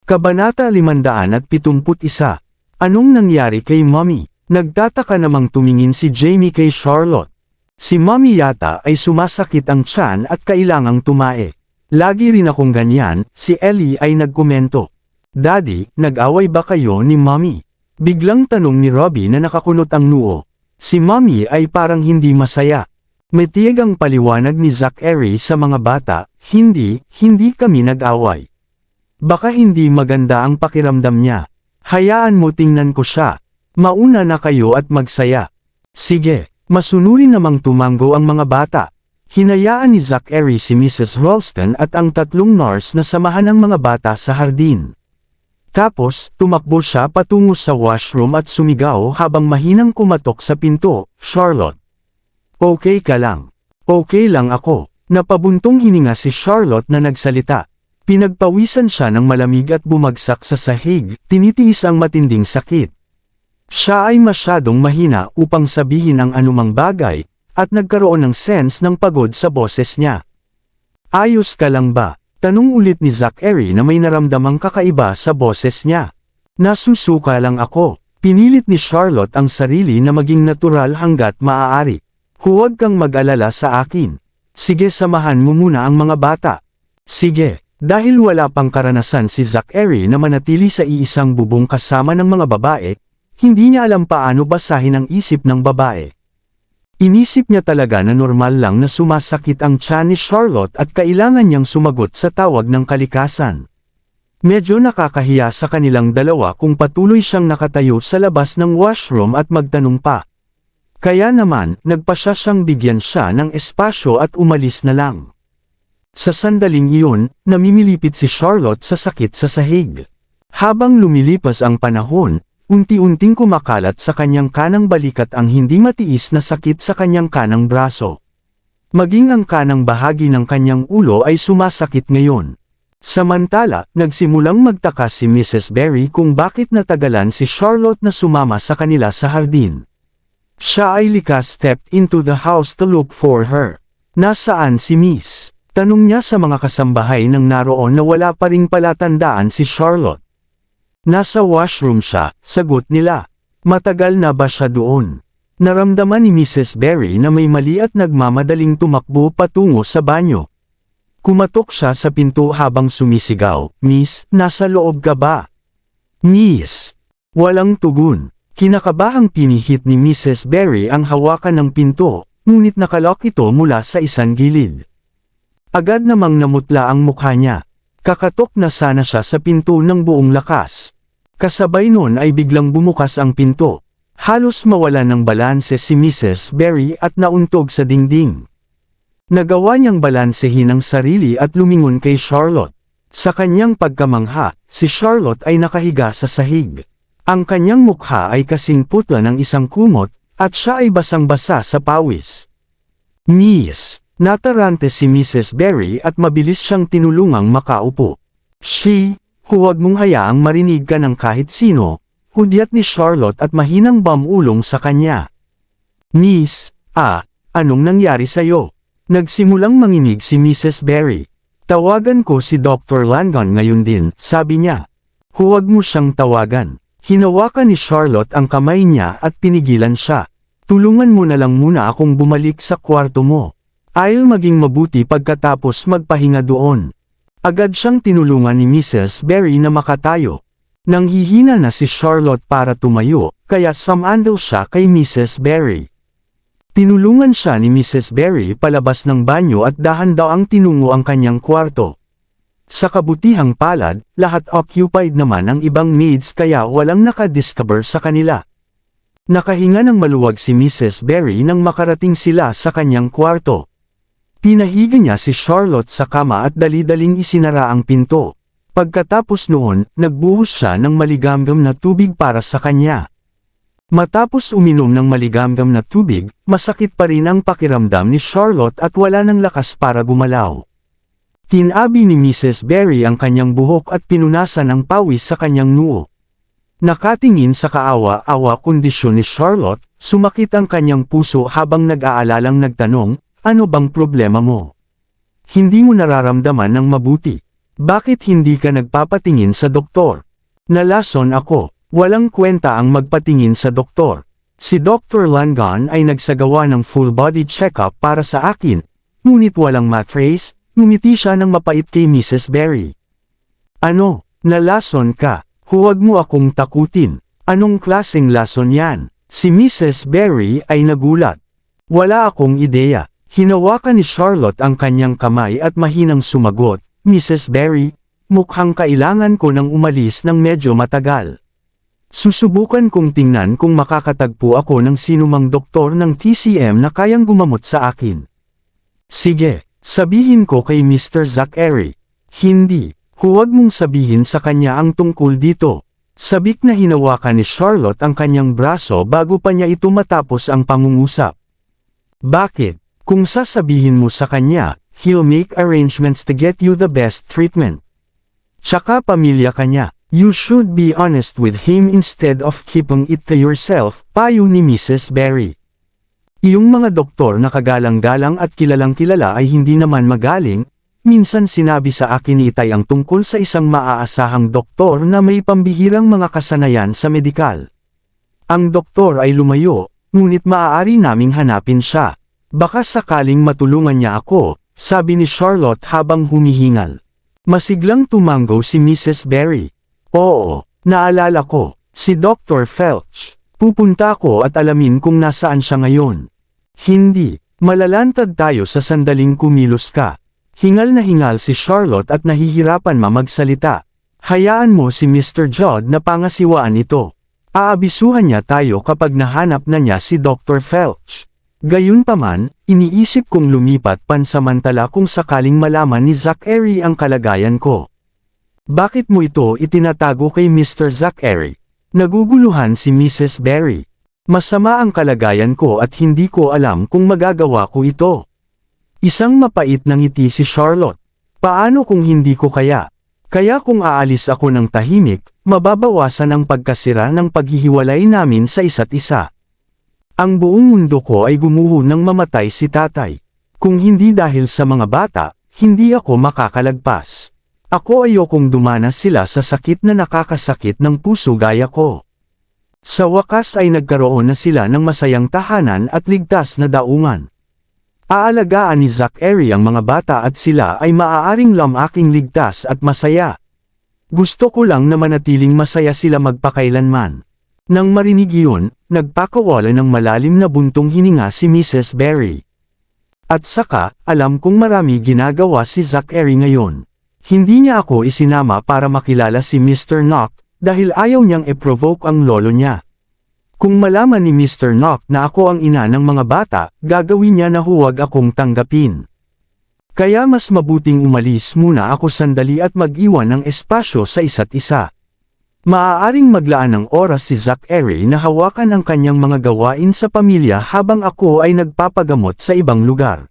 Kabanata 571. Anong nangyari kay Mommy? Nagtataka namang tumingin si Jamie kay Charlotte. Si Mommy yata ay sumasakit ang tiyan at kailangang tumae. Lagi rin akong ganyan, si Ellie ay nagkomento. Daddy, nag-away ba kayo ni Mommy? Biglang tanong ni Robbie na nakakunot ang noo. Si Mommy ay parang hindi masaya. Matiag ang paliwanag ni Zachary sa mga bata, hindi kami nag-away. Baka hindi maganda ang pakiramdam niya. Hayaan mo tingnan ko siya. Mauna na kayo at magsaya. Sige, masunurin namang tumango ang mga bata. Hinayaan ni Zachary si Mrs. Ralston at ang tatlong nurse na samahan ang mga bata sa hardin. Tapos, tumakbo siya patungo sa washroom at sumigaw habang mahinang kumatok sa pinto, Charlotte. Okay ka lang. Okay lang ako. Napabuntong hininga si Charlotte na nagsalita. Pinagpawisan siya ng malamig at bumagsak sa sahig, tinitiis ang matinding sakit. Siya ay masyadong mahina upang sabihin ang anumang bagay, at nagkaroon ng sense ng pagod sa boses niya. Ayos ka lang ba? Tanong ulit ni Zachary na may naramdamang kakaiba sa boses niya. Nasusuka lang ako. Pinilit ni Charlotte ang sarili na maging natural hanggat maaari. Huwag kang mag-alala sa akin. Sige, samahan mo muna ang mga bata. Sige, dahil wala pang karanasan si Zachary na manatili sa iisang bubong kasama ng mga babae, hindi niya alam paano basahin ang isip ng babae. Inisip niya talaga na normal lang na sumasakit ang tiyan ni Charlotte at kailangan niyang sumagot sa tawag ng kalikasan. Medyo nakakahiya sa kanilang dalawa kung patuloy siyang nakatayo sa labas ng washroom at magtanong pa. Kaya naman, nagpasya siyang bigyan siya ng espasyo at umalis na lang. Sa sandaling iyon, namimilipit si Charlotte sa sakit sa sahig. Habang lumilipas ang panahon, unti-unting kumakalat sa kanyang kanang balikat ang hindi matiis na sakit sa kanyang kanang braso. Maging ang kanang bahagi ng kanyang ulo ay sumasakit ngayon. Samantala, nagsimulang magtaka si Mrs. Berry kung bakit natagalan si Charlotte na sumama sa kanila sa hardin. Siya ay likas stepped into the house to look for her. Nasaan si Miss? Tanong niya sa mga kasambahay nang naroon na wala pa ring palatandaan si Charlotte. Nasa washroom siya, sagot nila. Matagal na ba siya doon? Naramdaman ni Mrs. Berry na may mali at nagmamadaling tumakbo patungo sa banyo. Kumatok siya sa pinto habang sumisigaw, Miss, nasa loob ka ba? Miss! Walang tugon. Kinakabahang pinihit ni Mrs. Berry ang hawakan ng pinto, ngunit nakalock ito mula sa isang gilid. Agad namang namutla ang mukha niya. Kakatok na sana siya sa pinto ng buong lakas. Kasabay nun ay biglang bumukas ang pinto. Halos mawala ng balanse si Mrs. Berry at nauntog sa dingding. Nagawa niyang balansehin ang sarili at lumingon kay Charlotte. Sa kanyang pagkamangha, si Charlotte ay nakahiga sa sahig. Ang kanyang mukha ay kasing putla ng isang kumot, at siya ay basang-basa sa pawis. Miss! Natarante si Mrs. Berry at mabilis siyang tinulungang makaupo. Huwag mong hayaang marinig ka ng kahit sino, hudyat ni Charlotte at mahinang bamulong sa kanya. Miss, anong nangyari sa'yo? Nagsimulang manginig si Mrs. Berry. Tawagan ko si Dr. Langon ngayon din, sabi niya. Huwag mo siyang tawagan. Hinawakan ni Charlotte ang kamay niya at pinigilan siya. Tulungan mo na lang muna akong bumalik sa kwarto mo. I'll maging mabuti pagkatapos magpahinga doon. Agad siyang tinulungan ni Mrs. Berry na makatayo. Nanghihina na si Charlotte para tumayo, kaya sumandal siya kay Mrs. Berry. Tinulungan siya ni Mrs. Berry palabas ng banyo at dahan-daang tinungo ang kanyang kwarto. Sa kabutihang palad, lahat occupied naman ang ibang maids kaya walang nakadiscover sa kanila. Nakahinga ng maluwag si Mrs. Berry nang makarating sila sa kanyang kwarto. Pinahiga niya si Charlotte sa kama at dali-daling isinara ang pinto. Pagkatapos noon, nagbuhos siya ng maligamgam na tubig para sa kanya. Matapos uminom ng maligamgam na tubig, masakit pa rin ang pakiramdam ni Charlotte at wala ng lakas para gumalaw. Tinabi ni Mrs. Berry ang kanyang buhok at pinunasan ang pawis sa kanyang noo. Nakatingin sa kaawa-awa kondisyon ni Charlotte, sumakit ang kanyang puso habang nag-aalalang nagtanong, ano bang problema mo? Hindi mo nararamdaman ng mabuti. Bakit hindi ka nagpapatingin sa doktor? Nalason ako. Walang kwenta ang magpatingin sa doktor. Si Dr. Langan ay nagsagawa ng full body check-up para sa akin, ngunit walang mattrace. Ngumiti siya ng mapait kay Mrs. Berry. Ano? Nalason ka? Huwag mo akong takutin. Anong klaseng lason yan? Si Mrs. Berry ay nagulat. Wala akong ideya. Hinawakan ni Charlotte ang kanyang kamay at mahinang sumagot, Mrs. Berry, mukhang kailangan ko nang umalis ng medyo matagal. Susubukan kong tingnan kung makakatagpo ako ng sinumang doktor ng TCM na kayang gumamot sa akin. Sige, sabihin ko kay Mr. Zachary. Hindi, huwag mong sabihin sa kanya ang tungkol dito. Sabik na hinawakan ni Charlotte ang kanyang braso bago pa niya ito matapos ang pangungusap. Bakit? Kung sasabihin mo sa kanya, he'll make arrangements to get you the best treatment. Tsaka pamilya ka niya. You should be honest with him instead of keeping it to yourself, payo ni Mrs. Berry. Iyong mga doktor na kagalang-galang at kilalang-kilala ay hindi naman magaling. Minsan sinabi sa akin ni Itay ang tungkol sa isang maaasahang doktor na may pambihirang mga kasanayan sa medikal. Ang doktor ay lumayo, ngunit maaari naming hanapin siya. Baka sakaling matulungan niya ako, sabi ni Charlotte habang humihingal. Masiglang tumango si Mrs. Berry. Oo, naalala ko, si Dr. Felch. Pupunta ako at alamin kung nasaan siya ngayon. Hindi, malalantad tayo sa sandaling kumilos ka. Hingal na hingal si Charlotte at nahihirapan magsalita. Hayaan mo si Mr. Judd na pangasiwaan ito. Aabisuhan niya tayo kapag nahanap na niya si Dr. Felch. Gayunpaman, iniisip kong lumipat pansamantala kung sakaling malaman ni Zachary ang kalagayan ko. Bakit mo ito itinatago kay Mr. Zachary? Naguguluhan si Mrs. Berry. Masama ang kalagayan ko at hindi ko alam kung magagawa ko ito. Isang mapait na ngiti si Charlotte. Paano kung hindi ko kaya? Kaya kung aalis ako ng tahimik, mababawasan ang pagkasira ng paghihiwalay namin sa isa't isa. Ang buong mundo ko ay gumuho nang mamatay si tatay. Kung hindi dahil sa mga bata, hindi ako makakalagpas. Ako ayokong dumanas sila sa sakit na nakakasakit ng puso gaya ko. Sa wakas ay nagkaroon na sila ng masayang tahanan at ligtas na daungan. Aalagaan ni Zachary ang mga bata at sila ay maaaring lamaking ligtas at masaya. Gusto ko lang na manatiling masaya sila magpakailanman. Nang marinig iyon, nagpakawala ng malalim na buntong hininga si Mrs. Berry. At saka, alam kong marami ginagawa si Zachary ngayon. Hindi niya ako isinama para makilala si Mr. Knock, dahil ayaw niyang i-provoke ang lolo niya. Kung malaman ni Mr. Knock na ako ang ina ng mga bata, gagawin niya na huwag akong tanggapin. Kaya mas mabuting umalis muna ako sandali at mag-iwan ng espasyo sa isa't isa. Maaaring maglaan ng oras si Zachary na hawakan ang kanyang mga gawain sa pamilya habang ako ay nagpapagamot sa ibang lugar.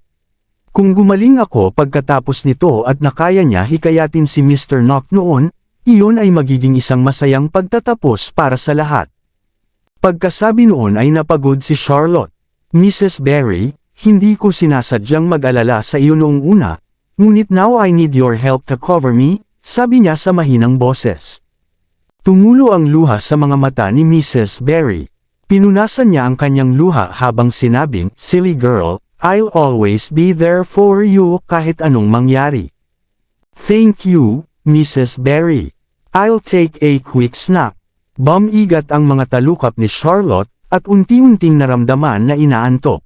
Kung gumaling ako pagkatapos nito at nakaya niya hikayatin si Mr. Knock noon, iyon ay magiging isang masayang pagtatapos para sa lahat. Pagkasabi noon ay napagod si Charlotte. Mrs. Berry, hindi ko sinasadyang mag-alala sa iyo noong una, ngunit now I need your help to cover me, sabi niya sa mahinang boses. Tumulo ang luha sa mga mata ni Mrs. Berry. Pinunasan niya ang kanyang luha habang sinabing, "Silly girl, I'll always be there for you kahit anong mangyari." "Thank you, Mrs. Berry. I'll take a quick snack." Bumigat ang mga talukap ni Charlotte, at unti-unting naramdaman na inaantok.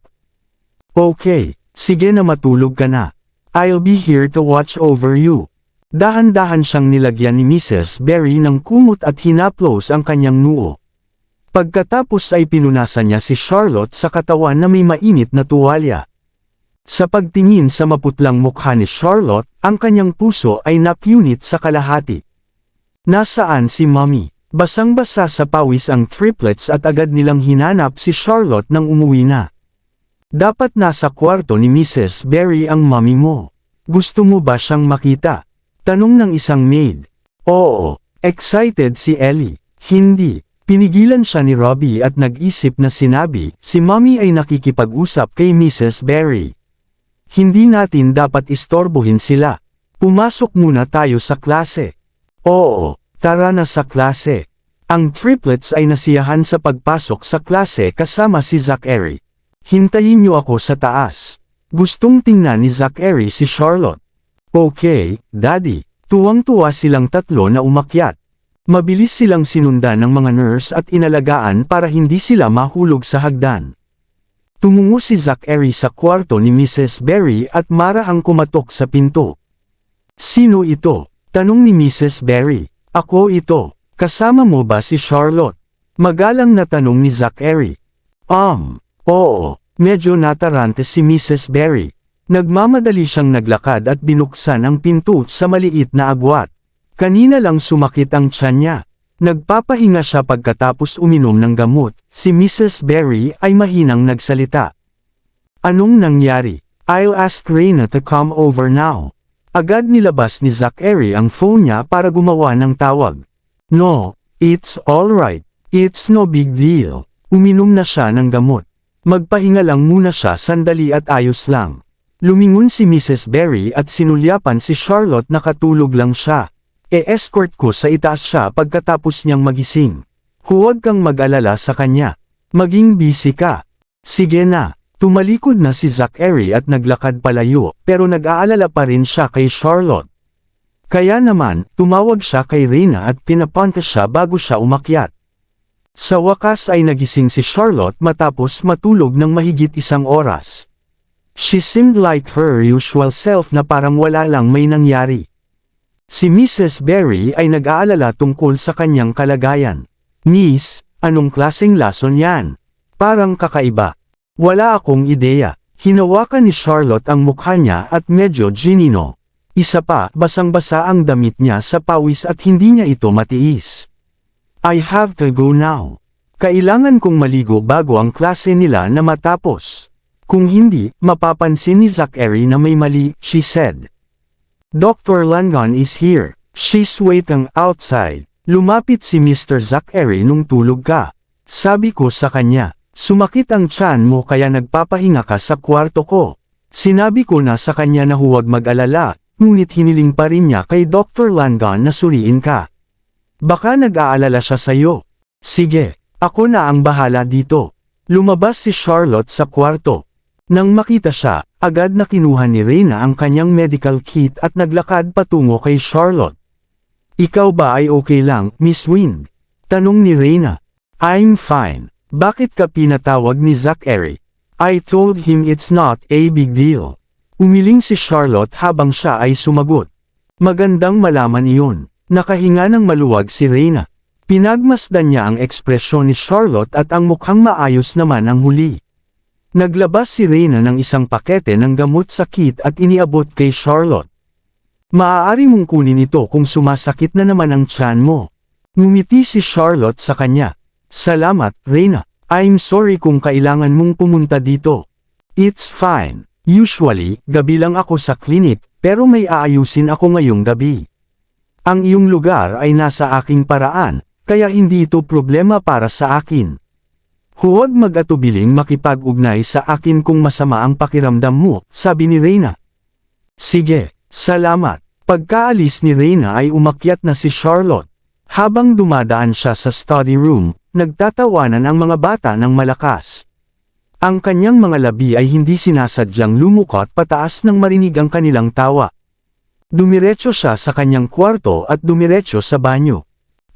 "Okay, sige na matulog ka na. I'll be here to watch over you." Dahan-dahan siyang nilagyan ni Mrs. Berry ng kumot at hinaplos ang kanyang noo. Pagkatapos ay pinunasan niya si Charlotte sa katawan na may mainit na tuwalya. Sa pagtingin sa maputlang mukha ni Charlotte, ang kanyang puso ay napunit sa kalahati. Nasaan si Mommy? Basang-basa sa pawis ang triplets at agad nilang hinanap si Charlotte nang umuwi na. "Dapat nasa kwarto ni Mrs. Berry ang mommy mo. Gusto mo ba siyang makita?" Tanong ng isang maid. "Oo." Excited si Ellie. "Hindi." Pinigilan siya ni Robbie at nag-isip na sinabi, si Mommy ay nakikipag-usap kay Mrs. Berry. Hindi natin dapat istorbohin sila. Pumasok muna tayo sa klase. Oo, tara na sa klase. Ang triplets ay nasiyahan sa pagpasok sa klase kasama si Zachary. Hintayin niyo ako sa taas. Gustong tingnan ni Zachary si Charlotte. Okay, Daddy. Tuwang-tuwa silang tatlo na umakyat. Mabilis silang sinundan ng mga nurse at inalagaan para hindi sila mahulog sa hagdan. Tumungo si Zachary sa kwarto ni Mrs. Berry at marahang kumatok sa pinto. Sino ito? Tanong ni Mrs. Berry. Ako ito. Kasama mo ba si Charlotte? Magalang na tanong ni Zachary. Oo. Medyo natarante si Mrs. Berry. Nagmamadali siyang naglakad at binuksan ang pinto sa maliit na agwat. Kanina lang sumakit ang tiyan niya. Nagpapahinga siya pagkatapos uminom ng gamot. Si Mrs. Berry ay mahinang nagsalita. Anong nangyari? I'll ask Reina to come over now. Agad nilabas ni Zachary ang phone niya para gumawa ng tawag. No, it's alright. It's no big deal. Uminom na siya ng gamot. Magpahinga lang muna siya sandali at ayos lang. Lumingon si Mrs. Berry at sinulyapan si Charlotte na katulog lang siya. E-escort ko sa itaas siya pagkatapos niyang magising. Huwag kang mag-alala sa kanya. Maging busy ka. Sige na. Tumalikod na si Zachary at naglakad palayo, pero nag-aalala pa rin siya kay Charlotte. Kaya naman, tumawag siya kay Reina at pinapunta siya bago siya umakyat. Sa wakas ay nagising si Charlotte matapos matulog ng mahigit 1 oras. She seemed like her usual self na parang wala lang may nangyari. Si Mrs. Berry ay nag-aalala tungkol sa kanyang kalagayan. Miss, anong klaseng lason yan? Parang kakaiba. Wala akong ideya. Hinawakan ni Charlotte ang mukha niya at medyo ginino. Isa pa, basang-basa ang damit niya sa pawis at hindi niya ito matiis. I have to go now. Kailangan kong maligo bago ang klase nila na matapos. Kung hindi, mapapansin ni Zachary na may mali, she said. Dr. Langon is here. She's waiting outside. Lumapit si Mr. Zachary nung tulog ka. Sabi ko sa kanya. Sumakit ang tiyan mo kaya nagpapahinga ka sa kwarto ko. Sinabi ko na sa kanya na huwag mag-alala, ngunit hiniling pa rin niya kay Dr. Langon na suriin ka. Baka nag-aalala siya sa'yo. Sige, ako na ang bahala dito. Lumabas si Charlotte sa kwarto. Nang makita siya, agad na kinuha ni Reina ang kanyang medical kit at naglakad patungo kay Charlotte. Ikaw ba ay okay lang, Miss Wind? Tanong ni Reina. I'm fine. Bakit ka pinatawag ni Zachary? I told him it's not a big deal. Umiling si Charlotte habang siya ay sumagot. Magandang malaman iyon. Nakahinga ng maluwag si Reina. Pinagmasdan niya ang ekspresyon ni Charlotte at ang mukhang maayos naman ang huli. Naglabas si Reina ng isang pakete ng gamot sa kit at iniabot kay Charlotte. Maaari mong kunin ito kung sumasakit na naman ang tiyan mo. Ngumiti si Charlotte sa kanya. Salamat, Reina. I'm sorry kung kailangan mong pumunta dito. It's fine. Usually, gabi lang ako sa klinik, pero may aayusin ako ngayong gabi. Ang iyong lugar ay nasa aking paraan, kaya hindi ito problema para sa akin. Huwag mag-atubiling makipag-ugnay sa akin kung masama ang pakiramdam mo, sabi ni Reina. Sige, salamat. Pagkaalis ni Reina ay umakyat na si Charlotte. Habang dumadaan siya sa study room, nagtatawanan ang mga bata ng malakas. Ang kanyang mga labi ay hindi sinasadyang lumukot pataas nang marinig ang kanilang tawa. Dumiretso siya sa kanyang kwarto at dumiretso sa banyo.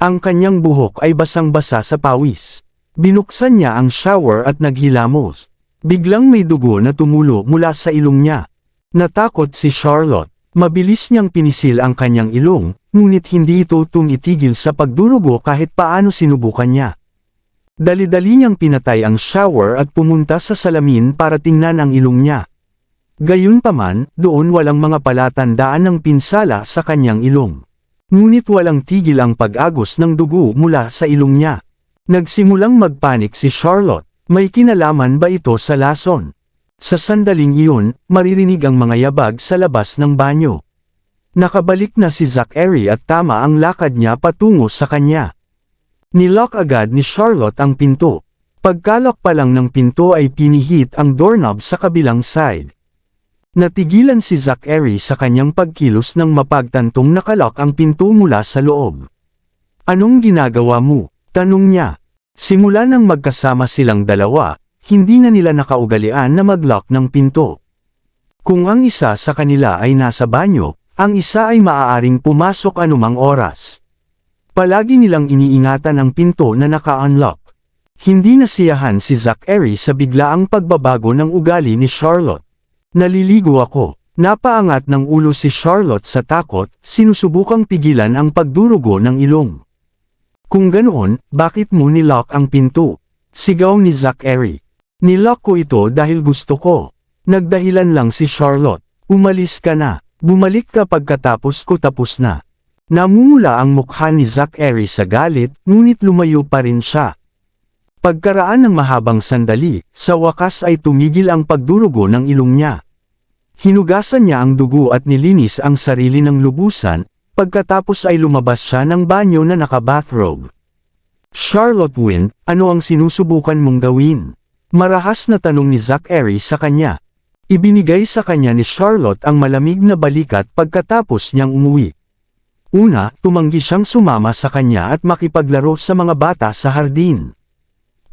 Ang kanyang buhok ay basang-basa sa pawis. Binuksan niya ang shower at naghilamos. Biglang may dugo na tumulo mula sa ilong niya. Natakot si Charlotte. Mabilis niyang pinisil ang kanyang ilong, ngunit hindi ito tumitigil sa pagdurugo kahit paano sinubukan niya. Dali-dali niyang pinatay ang shower at pumunta sa salamin para tingnan ang ilong niya. Gayunpaman, doon walang mga palatandaan ng pinsala sa kanyang ilong. Ngunit walang tigil ang pag-agos ng dugo mula sa ilong niya. Nagsimulang magpanik si Charlotte. May kinalaman ba ito sa lason? Sa sandaling iyon, maririnig ang mga yabag sa labas ng banyo. Nakabalik na si Zachary at tama ang lakad niya patungo sa kanya. Nilock agad ni Charlotte ang pinto. Pagkalok pa lang ng pinto ay pinihit ang doorknob sa kabilang side. Natigilan si Zachary sa kanyang pagkilos nang mapagtantong nakalock ang pinto mula sa loob. Anong ginagawa mo? Tanong niya. Simula nang magkasama silang dalawa, hindi na nila nakaugalian na mag-lock ng pinto. Kung ang isa sa kanila ay nasa banyo, ang isa ay maaaring pumasok anumang oras. Palagi nilang iniingatan ang pinto na naka-unlock. Hindi nasiyahan si Zachary sa biglaang pagbabago ng ugali ni Charlotte. Naliligo ako. Napaangat ng ulo si Charlotte sa takot, sinusubukang pigilan ang pagdurugo ng ilong. Kung ganoon, bakit mo nilock ang pinto? Sigaw ni Zachary. Nilock ko ito dahil gusto ko. Nagdahilan lang si Charlotte. Umalis ka na. Bumalik ka pagkatapos ko tapos na. Namumula ang mukha ni Zachary sa galit, ngunit lumayo pa rin siya. Pagkaraan ng mahabang sandali, sa wakas ay tumigil ang pagdurugo ng ilong niya. Hinugasan niya ang dugo at nilinis ang sarili ng lubusan, pagkatapos ay lumabas siya ng banyo na naka-bathrobe. Charlotte Wind, ano ang sinusubukan mong gawin? Marahas na tanong ni Zachary sa kanya. Ibinigay sa kanya ni Charlotte ang malamig na balikat pagkatapos niyang umuwi. Una, tumanggi siyang sumama sa kanya at makipaglaro sa mga bata sa hardin.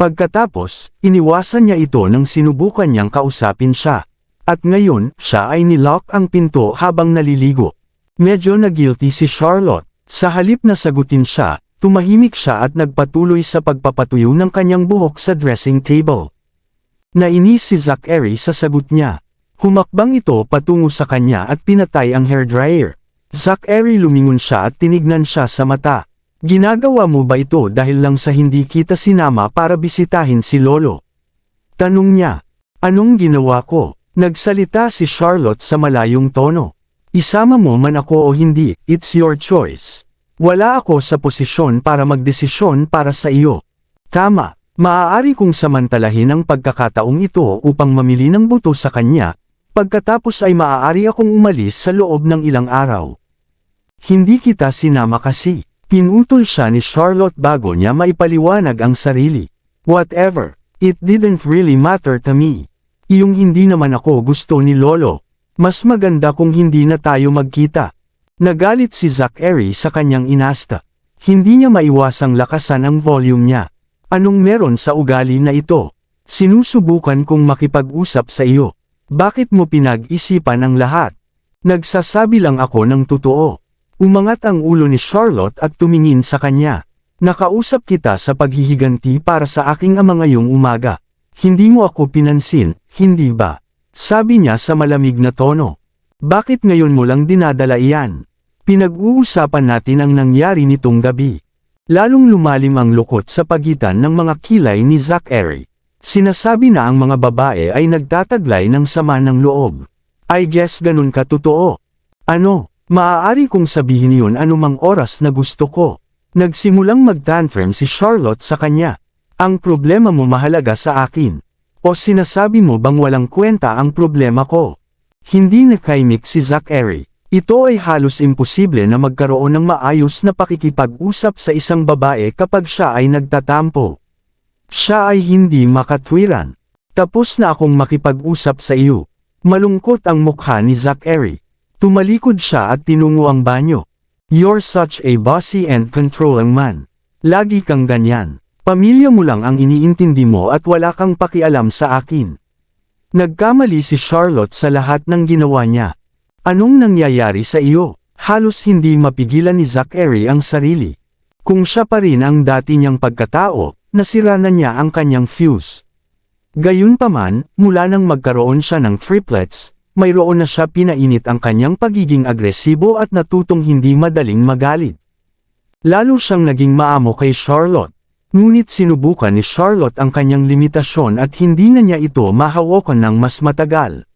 Pagkatapos, iniwasan niya ito nang sinubukan niyang kausapin siya. At ngayon, siya ay nilock ang pinto habang naliligo. Medyo na-guilty si Charlotte. Sa halip na sagutin siya, tumahimik siya at nagpatuloy sa pagpapatuyo ng kanyang buhok sa dressing table. Nainis si Zachary sa sagot niya. Humakbang ito patungo sa kanya at pinatay ang hairdryer. Zachary lumingon siya at tinignan siya sa mata. Ginagawa mo ba ito dahil lang sa hindi kita sinama para bisitahin si Lolo? Tanong niya. Anong ginawa ko? Nagsalita si Charlotte sa malayong tono. Isama mo man ako o hindi, it's your choice. Wala ako sa posisyon para magdesisyon para sa iyo. Tama, maaari kong samantalahin ang pagkakataong ito upang mamili ng buto sa kanya, pagkatapos ay maaari akong umalis sa loob ng ilang araw. Hindi kita sinama kasi. Pinutol siya ni Charlotte bago niya maipaliwanag ang sarili. Whatever, it didn't really matter to me. Iyong hindi naman ako gusto ni Lolo. Mas maganda kung hindi na tayo magkita. Nagalit si Zachary sa kanyang inasta. Hindi niya maiwasang lakasan ang volume niya. Anong meron sa ugali na ito? Sinusubukan kong makipag-usap sa iyo. Bakit mo pinag-isipan ang lahat? Nagsasabi lang ako ng totoo. Umangat ang ulo ni Charlotte at tumingin sa kanya. Nakausap kita sa paghihiganti para sa aking ama ngayong umaga. Hindi mo ako pinansin, hindi ba? Sabi niya sa malamig na tono. Bakit ngayon mo lang dinadala iyan? Pinag-uusapan natin ang nangyari nitong gabi. Lalong lumalim ang lukot sa pagitan ng mga kilay ni Zachary. Sinasabi na ang mga babae ay nagtataglay ng sama ng loob. I guess ganun ka totoo. Ano? Maaari kong sabihin yun anumang oras na gusto ko. Nagsimulang mag-tantrum si Charlotte sa kanya. Ang problema mo mahalaga sa akin. O sinasabi mo bang walang kwenta ang problema ko? Hindi nakaimik si Zachary. Ito ay halos imposible na magkaroon ng maayos na pakikipag-usap sa isang babae kapag siya ay nagtatampo. Siya ay hindi makatwiran. Tapos na akong makipag-usap sa iyo. Malungkot ang mukha ni Zachary. Tumalikod siya at tinungo ang banyo. You're such a bossy and controlling man. Lagi kang ganyan. Pamilya mo lang ang iniintindi mo at wala kang pakialam sa akin. Nagkamali si Charlotte sa lahat ng ginawa niya. Anong nangyayari sa iyo? Halos hindi mapigilan ni Zachary ang sarili. Kung siya pa rin ang dati niyang pagkatao, nasira na niya ang kanyang fuse. Gayunpaman, mula nang magkaroon siya ng triplets, mayroon na siya pinainit ang kanyang pagiging agresibo at natutong hindi madaling magalit. Lalo siyang naging maamo kay Charlotte. Ngunit sinubukan ni Charlotte ang kanyang limitasyon at hindi na niya ito mahawakan ng mas matagal.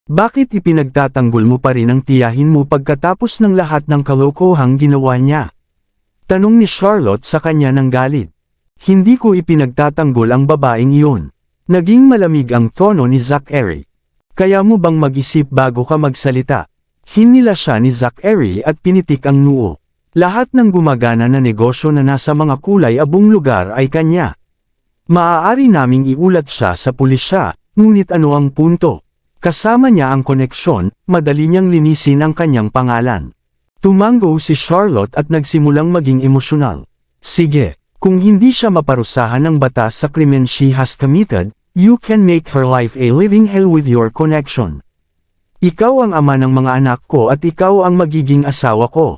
Bakit ipinagtatanggol mo pa rin ang tiyahin mo pagkatapos ng lahat ng kalokohang ginawa niya? Tanong ni Charlotte sa kanya ng galit. Hindi ko ipinagtatanggol ang babaeng iyon. Naging malamig ang tono ni Zachary. Kaya mo bang mag-isip bago ka magsalita? Hinila siya ni Zachary at pinitik ang noo. Lahat ng gumagana na negosyo na nasa mga kulay-abong lugar ay kanya. Maaari naming iulat siya sa pulisya, ngunit ano ang punto? Kasama niya ang koneksyon, madali niyang linisin ang kanyang pangalan. Tumango si Charlotte at nagsimulang maging emosyonal. Sige, kung hindi siya maparusahan ng batas sa krimen she has committed, you can make her life a living hell with your connection. Ikaw ang ama ng mga anak ko at ikaw ang magiging asawa ko.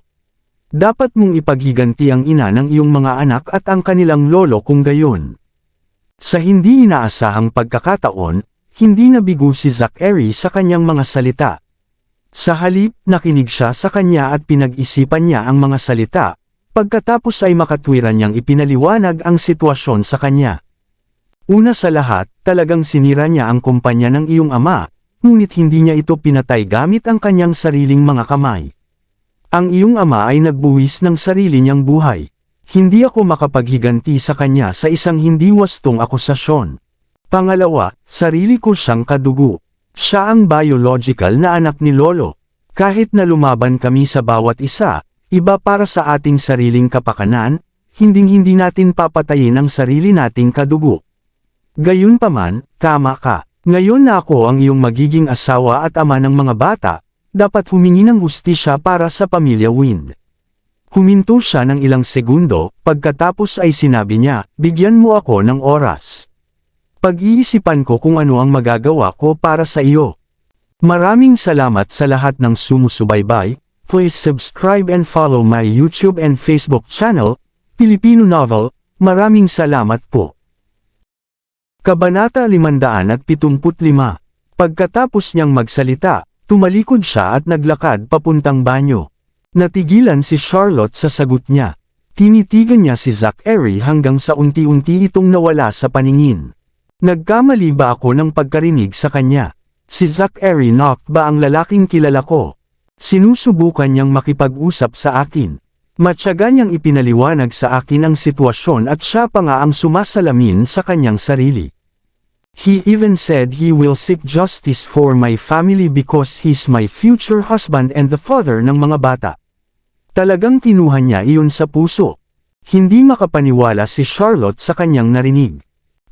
Dapat mong ipaghiganti ang ina ng iyong mga anak at ang kanilang lolo kung gayon. Sa hindi inaasahang pagkakataon, hindi nabigo si Zachary sa kanyang mga salita. Sa halip, nakinig siya sa kanya at pinag-isipan niya ang mga salita, pagkatapos ay makatwiran niyang ipinaliwanag ang sitwasyon sa kanya. Una sa lahat, talagang sinira niya ang kumpanya ng iyong ama, ngunit hindi niya ito pinatay gamit ang kanyang sariling mga kamay. Ang iyong ama ay nagbuwis ng sarili niyang buhay. Hindi ako makapaghiganti sa kanya sa isang hindi wastong akusasyon. Pangalawa, sarili ko siyang kadugo. Siya ang biological na anak ni Lolo. Kahit na lumaban kami sa bawat isa, iba para sa ating sariling kapakanan, hinding-hindi natin papatayin ang sarili nating kadugo. Gayunpaman, tama ka. Ngayon na ako ang iyong magiging asawa at ama ng mga bata, dapat humingi ng hustisya para sa pamilya Wind. Huminto siya ng ilang segundo, pagkatapos ay sinabi niya, bigyan mo ako ng oras. Pag-iisipan ko kung ano ang magagawa ko para sa iyo. Maraming salamat sa lahat ng sumusubaybay. Please subscribe and follow my YouTube and Facebook channel, Filipino Novel. Maraming salamat po. Kabanata 575. Pagkatapos niyang magsalita, tumalikod siya at naglakad papuntang banyo. Natigilan si Charlotte sa sagot niya. Tinitigan niya si Zachary hanggang sa unti-unti itong nawala sa paningin. Nagkamali ba ako ng pagkarinig sa kanya? Si Zachary Knock ba ang lalaking kilala ko? Sinusubukan niyang makipag-usap sa akin. Matyaga niyang ipinaliwanag sa akin ang sitwasyon at siya pa nga ang sumasalamin sa kanyang sarili. He even said he will seek justice for my family because he's my future husband and the father ng mga bata. Talagang kinuha niya iyon sa puso. Hindi makapaniwala si Charlotte sa kanyang narinig.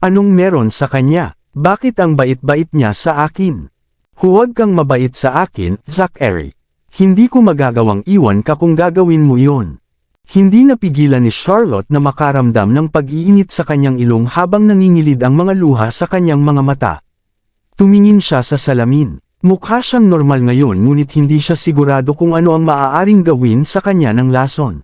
Anong meron sa kanya? Bakit ang bait-bait niya sa akin? Huwag kang mabait sa akin, Zachary. Hindi ko magagawang iwan ka kung gagawin mo iyon. Hindi napigilan ni Charlotte na makaramdam ng pag-iinit sa kanyang ilong habang nangingilid ang mga luha sa kanyang mga mata. Tumingin siya sa salamin. Mukha siyang normal ngayon ngunit hindi siya sigurado kung ano ang maaaring gawin sa kanya ng lason.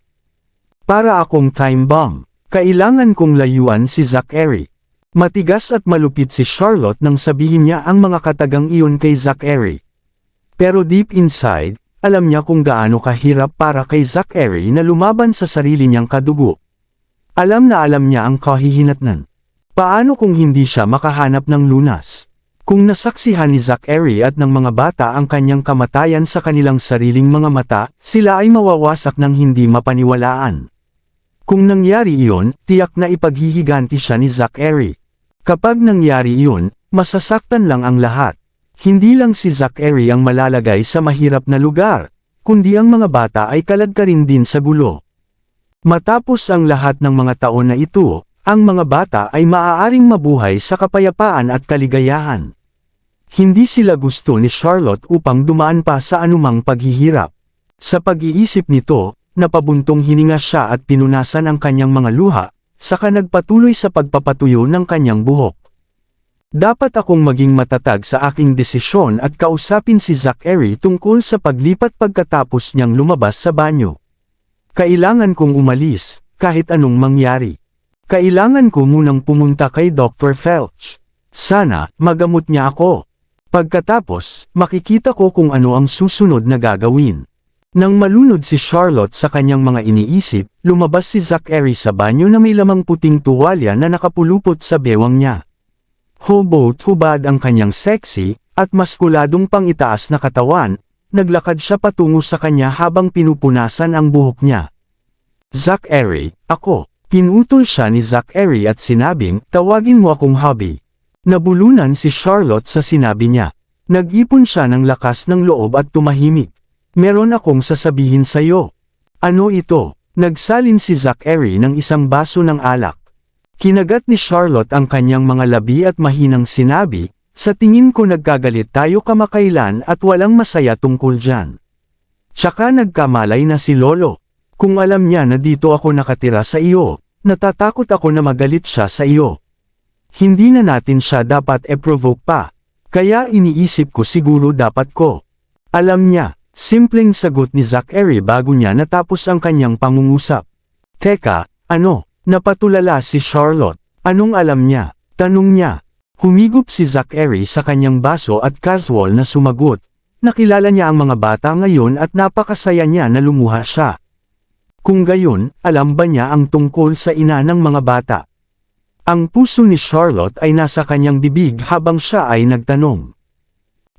Para akong time bomb. Kailangan kong layuan si Zachary. Matigas at malupit si Charlotte nang sabihin niya ang mga katagang iyon kay Zachary. Pero deep inside, alam niya kung gaano kahirap para kay Zachary na lumaban sa sarili niyang kadugo. Alam niya ang kahihinatnan. Paano kung hindi siya makahanap ng lunas? Kung nasaksihan ni Zachary at ng mga bata ang kanyang kamatayan sa kanilang sariling mga mata, sila ay mawawasak ng hindi mapaniwalaan. Kung nangyari iyon, tiyak na ipaghihiganti siya ni Zachary. Kapag nangyari iyon, masasaktan lang ang lahat. Hindi lang si Zachary ang malalagay sa mahirap na lugar, kundi ang mga bata ay kaladkarin din sa gulo. Matapos ang lahat ng mga taon na ito, ang mga bata ay maaaring mabuhay sa kapayapaan at kaligayahan. Hindi sila gusto ni Charlotte upang dumaan pa sa anumang paghihirap. Sa pag-iisip nito, napabuntong hininga siya at pinunasan ang kanyang mga luha, saka nagpatuloy sa pagpapatuyo ng kanyang buhok. Dapat akong maging matatag sa aking desisyon at kausapin si Zachary tungkol sa paglipat pagkatapos niyang lumabas sa banyo. Kailangan kong umalis, kahit anong mangyari. Kailangan ko munang pumunta kay Dr. Felch. Sana, magamot niya ako. Pagkatapos, makikita ko kung ano ang susunod na gagawin. Nang malunod si Charlotte sa kanyang mga iniisip, lumabas si Zachary sa banyo na may lamang puting tuwalya na nakapulupot sa bewang niya. Hubad ang kanyang sexy, at maskuladong pangitaas na katawan, naglakad siya patungo sa kanya habang pinupunasan ang buhok niya. Zachary, ako. Pinutol siya ni Zachary at sinabing, tawagin mo akong hubby. Nabulunan si Charlotte sa sinabi niya. Nag-ipon siya ng lakas ng loob at tumahimik. Meron akong sasabihin sa'yo. Ano ito? Nagsalin si Zachary ng isang baso ng alak. Kinagat ni Charlotte ang kanyang mga labi at mahinang sinabi, Sa tingin ko nagkagalit tayo kamakailan at walang masaya tungkol dyan. Tsaka nagkamalay na si Lolo. Kung alam niya na dito ako nakatira sa iyo, natatakot ako na magalit siya sa iyo. Hindi na natin siya dapat e-provoke pa. Kaya iniisip ko siguro dapat ko. Alam niya, simpleng sagot ni Zachary bago niya natapos ang kanyang pangungusap. Teka, ano? Napatulala si Charlotte. Anong alam niya? Tanong niya. Humigop si Zachary sa kanyang baso at casual na sumagot. Nakilala niya ang mga bata ngayon at napakasaya niya na lumuha siya. Kung gayon, alam ba niya ang tungkol sa ina ng mga bata? Ang puso ni Charlotte ay nasa kanyang bibig habang siya ay nagtanong.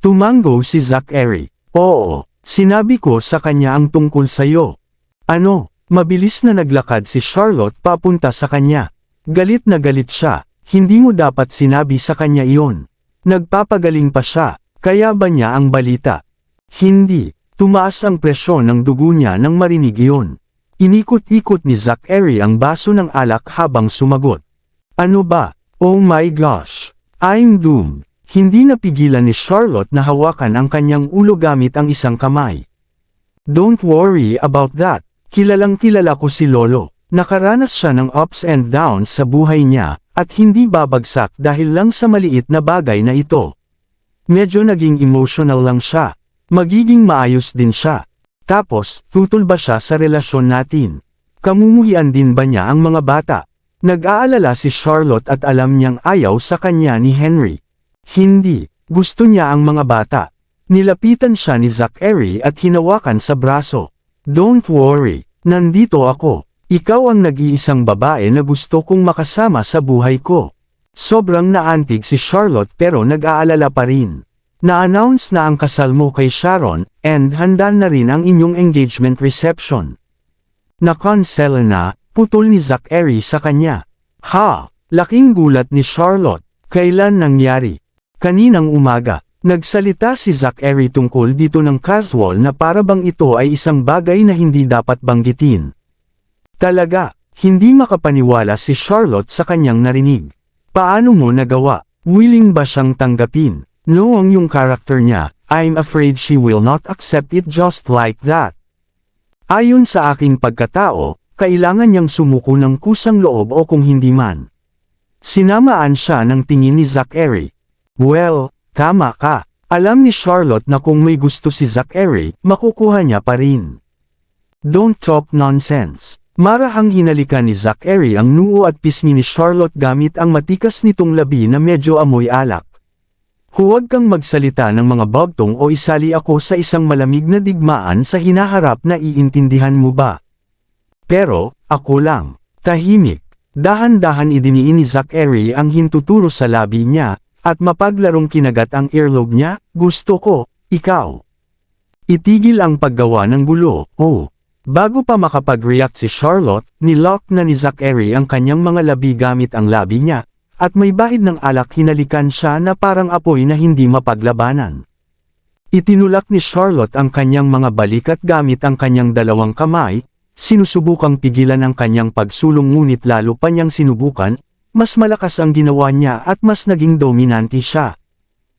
Tumango si Zachary. Oo, sinabi ko sa kanya ang tungkol sa iyo. Ano? Mabilis na naglakad si Charlotte papunta sa kanya. Galit na galit siya. Hindi mo dapat sinabi sa kanya iyon. Nagpapagaling pa siya, kaya ba niya ang balita? Hindi. Tumaas ang presyon ng dugo niya nang marinig iyon. Inikot-ikot ni Zachary ang baso ng alak habang sumagot. Ano ba? Oh my gosh! I'm doomed. Hindi napigilan ni Charlotte na hawakan ang kanyang ulo gamit ang isang kamay. Don't worry about that. Kilalang kilala ko si Lolo. Nakaranas siya ng ups and downs sa buhay niya, at hindi babagsak dahil lang sa maliit na bagay na ito. Medyo naging emotional lang siya. Magiging maayos din siya. Tapos, tutol ba siya sa relasyon natin? Kamumuhian din ba niya ang mga bata? Nag-aalala si Charlotte at alam niyang ayaw sa kanya ni Henry. Hindi. Gusto niya ang mga bata. Nilapitan siya ni Zachary at hinawakan sa braso. Don't worry. Nandito ako. Ikaw ang nag-iisang babae na gusto kong makasama sa buhay ko. Sobrang naantig si Charlotte pero nag-aalala pa rin. Na-announce na ang kasal mo kay Sharon, and handa na rin ang inyong engagement reception. Na-cancel na, putol ni Zachary sa kanya. Ha! Laking gulat ni Charlotte. Kailan nangyari? Kaninang umaga. Nagsalita si Zachary tungkol dito ng casual na para bang ito ay isang bagay na hindi dapat banggitin. Talaga, hindi makapaniwala si Charlotte sa kanyang narinig. Paano mo nagawa? Willing ba siyang tanggapin? No, ang yung character niya, I'm afraid she will not accept it just like that. Ayon sa aking pagkatao, kailangan niyang sumuko ng kusang loob o kung hindi man. Sinamaan siya ng tingin ni Zachary. Well, tama ka. Alam ni Charlotte na kung may gusto si Zachary, makukuha niya pa rin. Don't talk nonsense. Marahang hinalikan ni Zachary ang noo at pisngi ni Charlotte gamit ang matikas nitong labi na medyo amoy alak. Huwag kang magsalita ng mga bagtong o isali ako sa isang malamig na digmaan sa hinaharap na iintindihan mo ba? Pero, ako lang. Tahimik. Dahan-dahan idiniin ni Zachary ang hintuturo sa labi niya, at mapaglarong kinagat ang earlobe niya, gusto ko, ikaw. Itigil ang paggawa ng gulo, oh. Bago pa makapag-react si Charlotte, nilock na ni Zachary ang kanyang mga labi gamit ang labi niya, at may bahid ng alak hinalikan siya na parang apoy na hindi mapaglabanan. Itinulak ni Charlotte ang kanyang mga balikat gamit ang kanyang dalawang kamay, sinusubukang pigilan ang kanyang pagsulong ngunit lalo pa niyang sinubukan, mas malakas ang ginawa niya at mas naging dominante siya.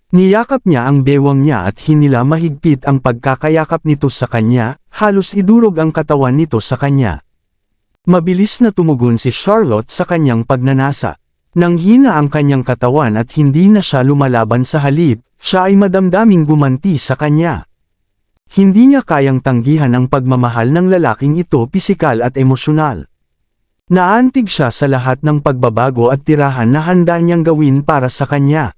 Niyakap niya ang bewang niya at hinila mahigpit ang pagkakayakap nito sa kanya, halos idurog ang katawan nito sa kanya. Mabilis na tumugon si Charlotte sa kanyang pagnanasa. Nang hina ang kanyang katawan at hindi na siya lumalaban sa halip, siya ay madamdaming gumanti sa kanya. Hindi niya kayang tanggihan ang pagmamahal ng lalaking ito pisikal at emosyonal. Naantig siya sa lahat ng pagbabago at tirahan na handa niyang gawin para sa kanya.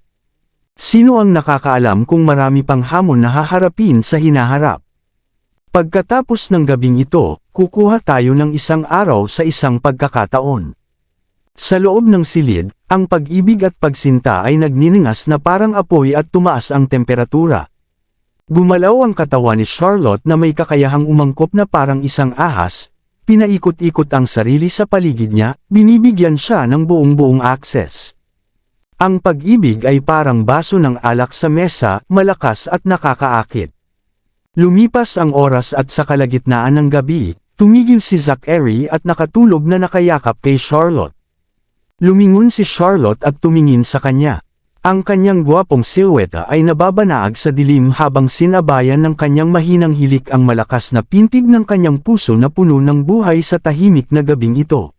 Sino ang nakakaalam kung marami pang hamon na haharapin sa hinaharap? Pagkatapos ng gabing ito, kukuha tayo ng isang araw sa isang pagkakataon. Sa loob ng silid, ang pag-ibig at pagsinta ay nagniningas na parang apoy at tumaas ang temperatura. Gumalaw ang katawan ni Charlotte na may kakayahang umangkop na parang isang ahas, pinaikot-ikot ang sarili sa paligid niya, binibigyan siya ng buong-buong access. Ang pag-ibig ay parang baso ng alak sa mesa, malakas at nakakaakit. Lumipas ang oras at sa kalagitnaan ng gabi, tumigil si Zachary at nakatulog na nakayakap kay Charlotte. Lumingon si Charlotte at tumingin sa kanya. Ang kanyang gwapong silweta ay nababanaag sa dilim habang sinabayan ng kanyang mahinang hilik ang malakas na pintig ng kanyang puso na puno ng buhay sa tahimik na gabing ito.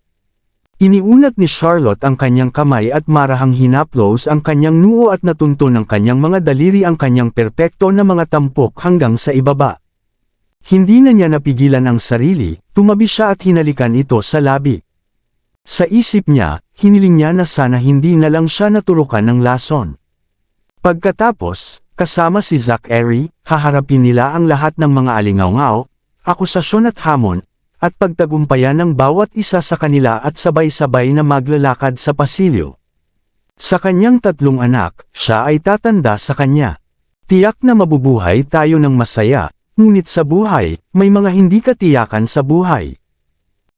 Iniunat ni Charlotte ang kanyang kamay at marahang hinaplos ang kanyang noo at natunto ng kanyang mga daliri ang kanyang perpekto na mga tampok hanggang sa ibaba. Hindi na niya napigilan ang sarili, tumabi siya at hinalikan ito sa labi. Sa isip niya, hiniling niya na sana hindi na lang siya naturukan ng lason. Pagkatapos, kasama si Zachary, haharapin nila ang lahat ng mga alingaw-ngaw, akusasyon at hamon, at pagtagumpayan ng bawat isa sa kanila at sabay-sabay na maglalakad sa pasilyo. Sa kanyang 3 anak, siya ay tatanda sa kanya. Tiyak na mabubuhay tayo ng masaya, ngunit sa buhay, may mga hindi katiyakan sa buhay.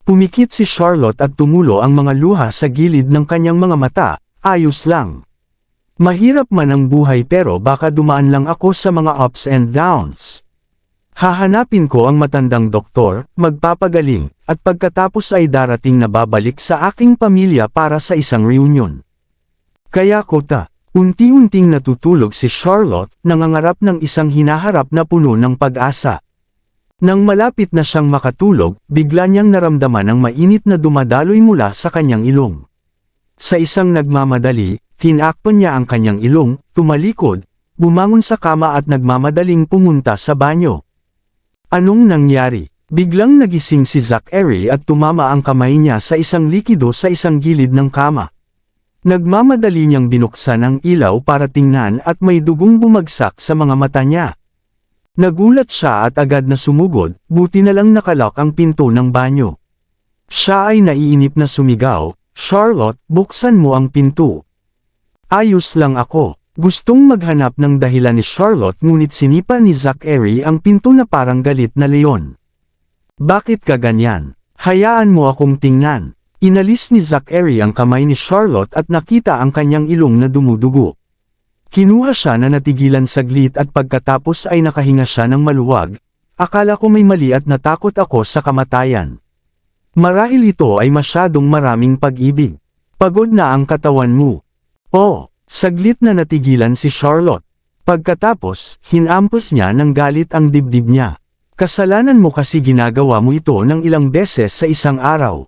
Pumikit si Charlotte at tumulo ang mga luha sa gilid ng kanyang mga mata, ayos lang. Mahirap man ang buhay pero baka dumaan lang ako sa mga ups and downs. Hahanapin ko ang matandang doktor, magpapagaling, at pagkatapos ay darating na babalik sa aking pamilya para sa isang reunion. Kaya unti-unting natutulog si Charlotte, nangangarap ng isang hinaharap na puno ng pag-asa. Nang malapit na siyang makatulog, bigla niyang naramdaman ang mainit na dumadaloy mula sa kanyang ilong. Sa isang nagmamadali, tinakpan niya ang kanyang ilong, tumalikod, bumangon sa kama at nagmamadaling pumunta sa banyo. Anong nangyari? Biglang nagising si Zachary at tumama ang kamay niya sa isang likido sa isang gilid ng kama. Nagmamadali niyang binuksan ang ilaw para tingnan at may dugong bumagsak sa mga mata niya. Nagulat siya at agad na sumugod, buti na lang nakalock ang pinto ng banyo. Siya ay naiinip na sumigaw, "Charlotte, buksan mo ang pinto." "Ayos lang ako." Gustong maghanap ng dahilan ni Charlotte ngunit sinipa ni Zachary ang pinto na parang galit na leon. "Bakit ka ganyan? Hayaan mo akong tingnan." Inalis ni Zachary ang kamay ni Charlotte at nakita ang kanyang ilong na dumudugo. Kinuha siya na natigilan saglit at pagkatapos ay nakahinga siya ng maluwag. "Akala ko may mali at natakot ako sa kamatayan. Marahil ito ay masyadong maraming pag-ibig. Pagod na ang katawan mo." "Oh." Saglit na natigilan si Charlotte. Pagkatapos, hinampos niya ng galit ang dibdib niya. "Kasalanan mo kasi ginagawa mo ito ng ilang beses sa isang araw.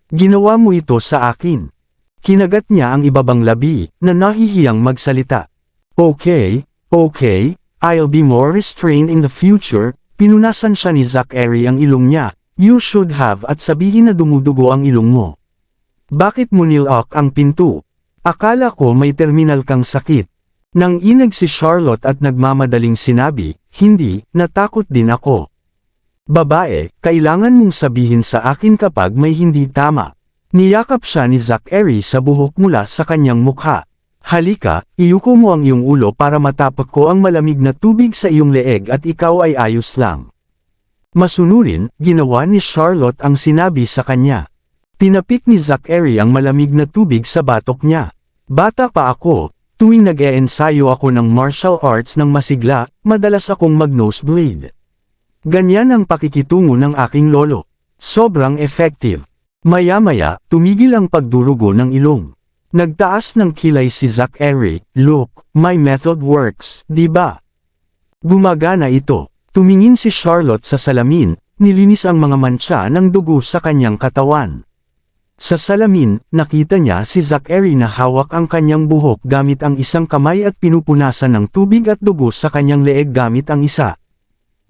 Ginawa mo ito sa akin." Kinagat niya ang ibabang labi, na nahihiyang magsalita. Okay, I'll be more restrained in the future." Pinunasan siya ni Zachary ang ilong niya. "You should have," at sabihin na dumudugo ang ilong mo. "Bakit mo nilock ang pinto? Akala ko may terminal kang sakit." Nang inag si Charlotte at nagmamadaling sinabi, "Hindi, natakot din ako." "Babae, kailangan mong sabihin sa akin kapag may hindi tama." Niyakap siya ni Zachary sa buhok mula sa kanyang mukha. "Halika, iyuko mo ang iyong ulo para matapok ko ang malamig na tubig sa iyong leeg at ikaw ay ayos lang." Masunurin, ginawa ni Charlotte ang sinabi sa kanya. Tinapik ni Zachary ang malamig na tubig sa batok niya. "Bata pa ako, tuwing nag-e-ensayo ako ng martial arts ng masigla, madalas akong mag-nosebleed. Ganyan ang pakikitungo ng aking lolo. Sobrang effective." Maya-maya, tumigil ang pagdurugo ng ilong. Nagtaas ng kilay si Zachary. "Look, my method works, di ba? Gumagana ito." Tumingin si Charlotte sa salamin, nilinis ang mga mantsa ng dugo sa kanyang katawan. Sa salamin, nakita niya si Zachary na hawak ang kanyang buhok gamit ang isang kamay at pinupunasan ng tubig at dugo sa kanyang leeg gamit ang isa.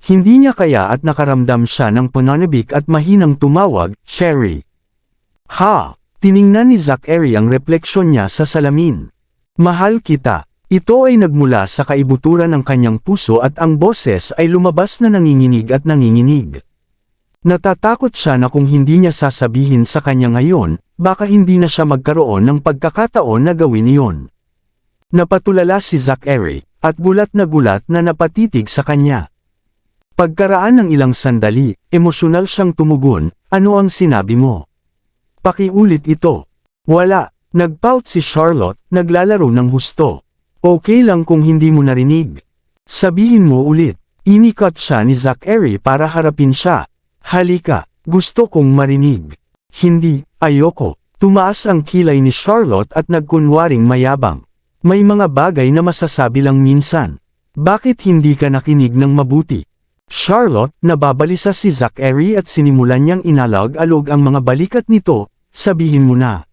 Hindi niya kaya at nakaramdam siya ng pananabik at mahinang tumawag, "Sherry." "Ha?" Tiningnan ni Zachary ang refleksyon niya sa salamin. "Mahal kita." Ito ay nagmula sa kaibuturan ng kanyang puso at ang boses ay lumabas na nanginginig at nanginginig. Natatakot siya na kung hindi niya sasabihin sa kanya ngayon, baka hindi na siya magkaroon ng pagkakataon na gawin iyon. Napatulala si Zachary, at gulat na napatitig sa kanya. Pagkaraan ng ilang sandali, emosyonal siyang tumugon, "Ano ang sinabi mo? Pakiulit ito." "Wala." Nagpout si Charlotte, naglalaro ng husto. "Okay lang kung hindi mo narinig. Sabihin mo ulit." Inikot siya ni Zachary para harapin siya. "Halika, gusto kong marinig." "Hindi, ayoko." Tumaas ang kilay ni Charlotte at nagkunwaring mayabang. May mga bagay na masasabi lang minsan. Bakit hindi ka nakinig ng mabuti? Charlotte, nababalisa si Zachary at sinimulan niyang inalog-alog ang mga balikat nito, sabihin mo na.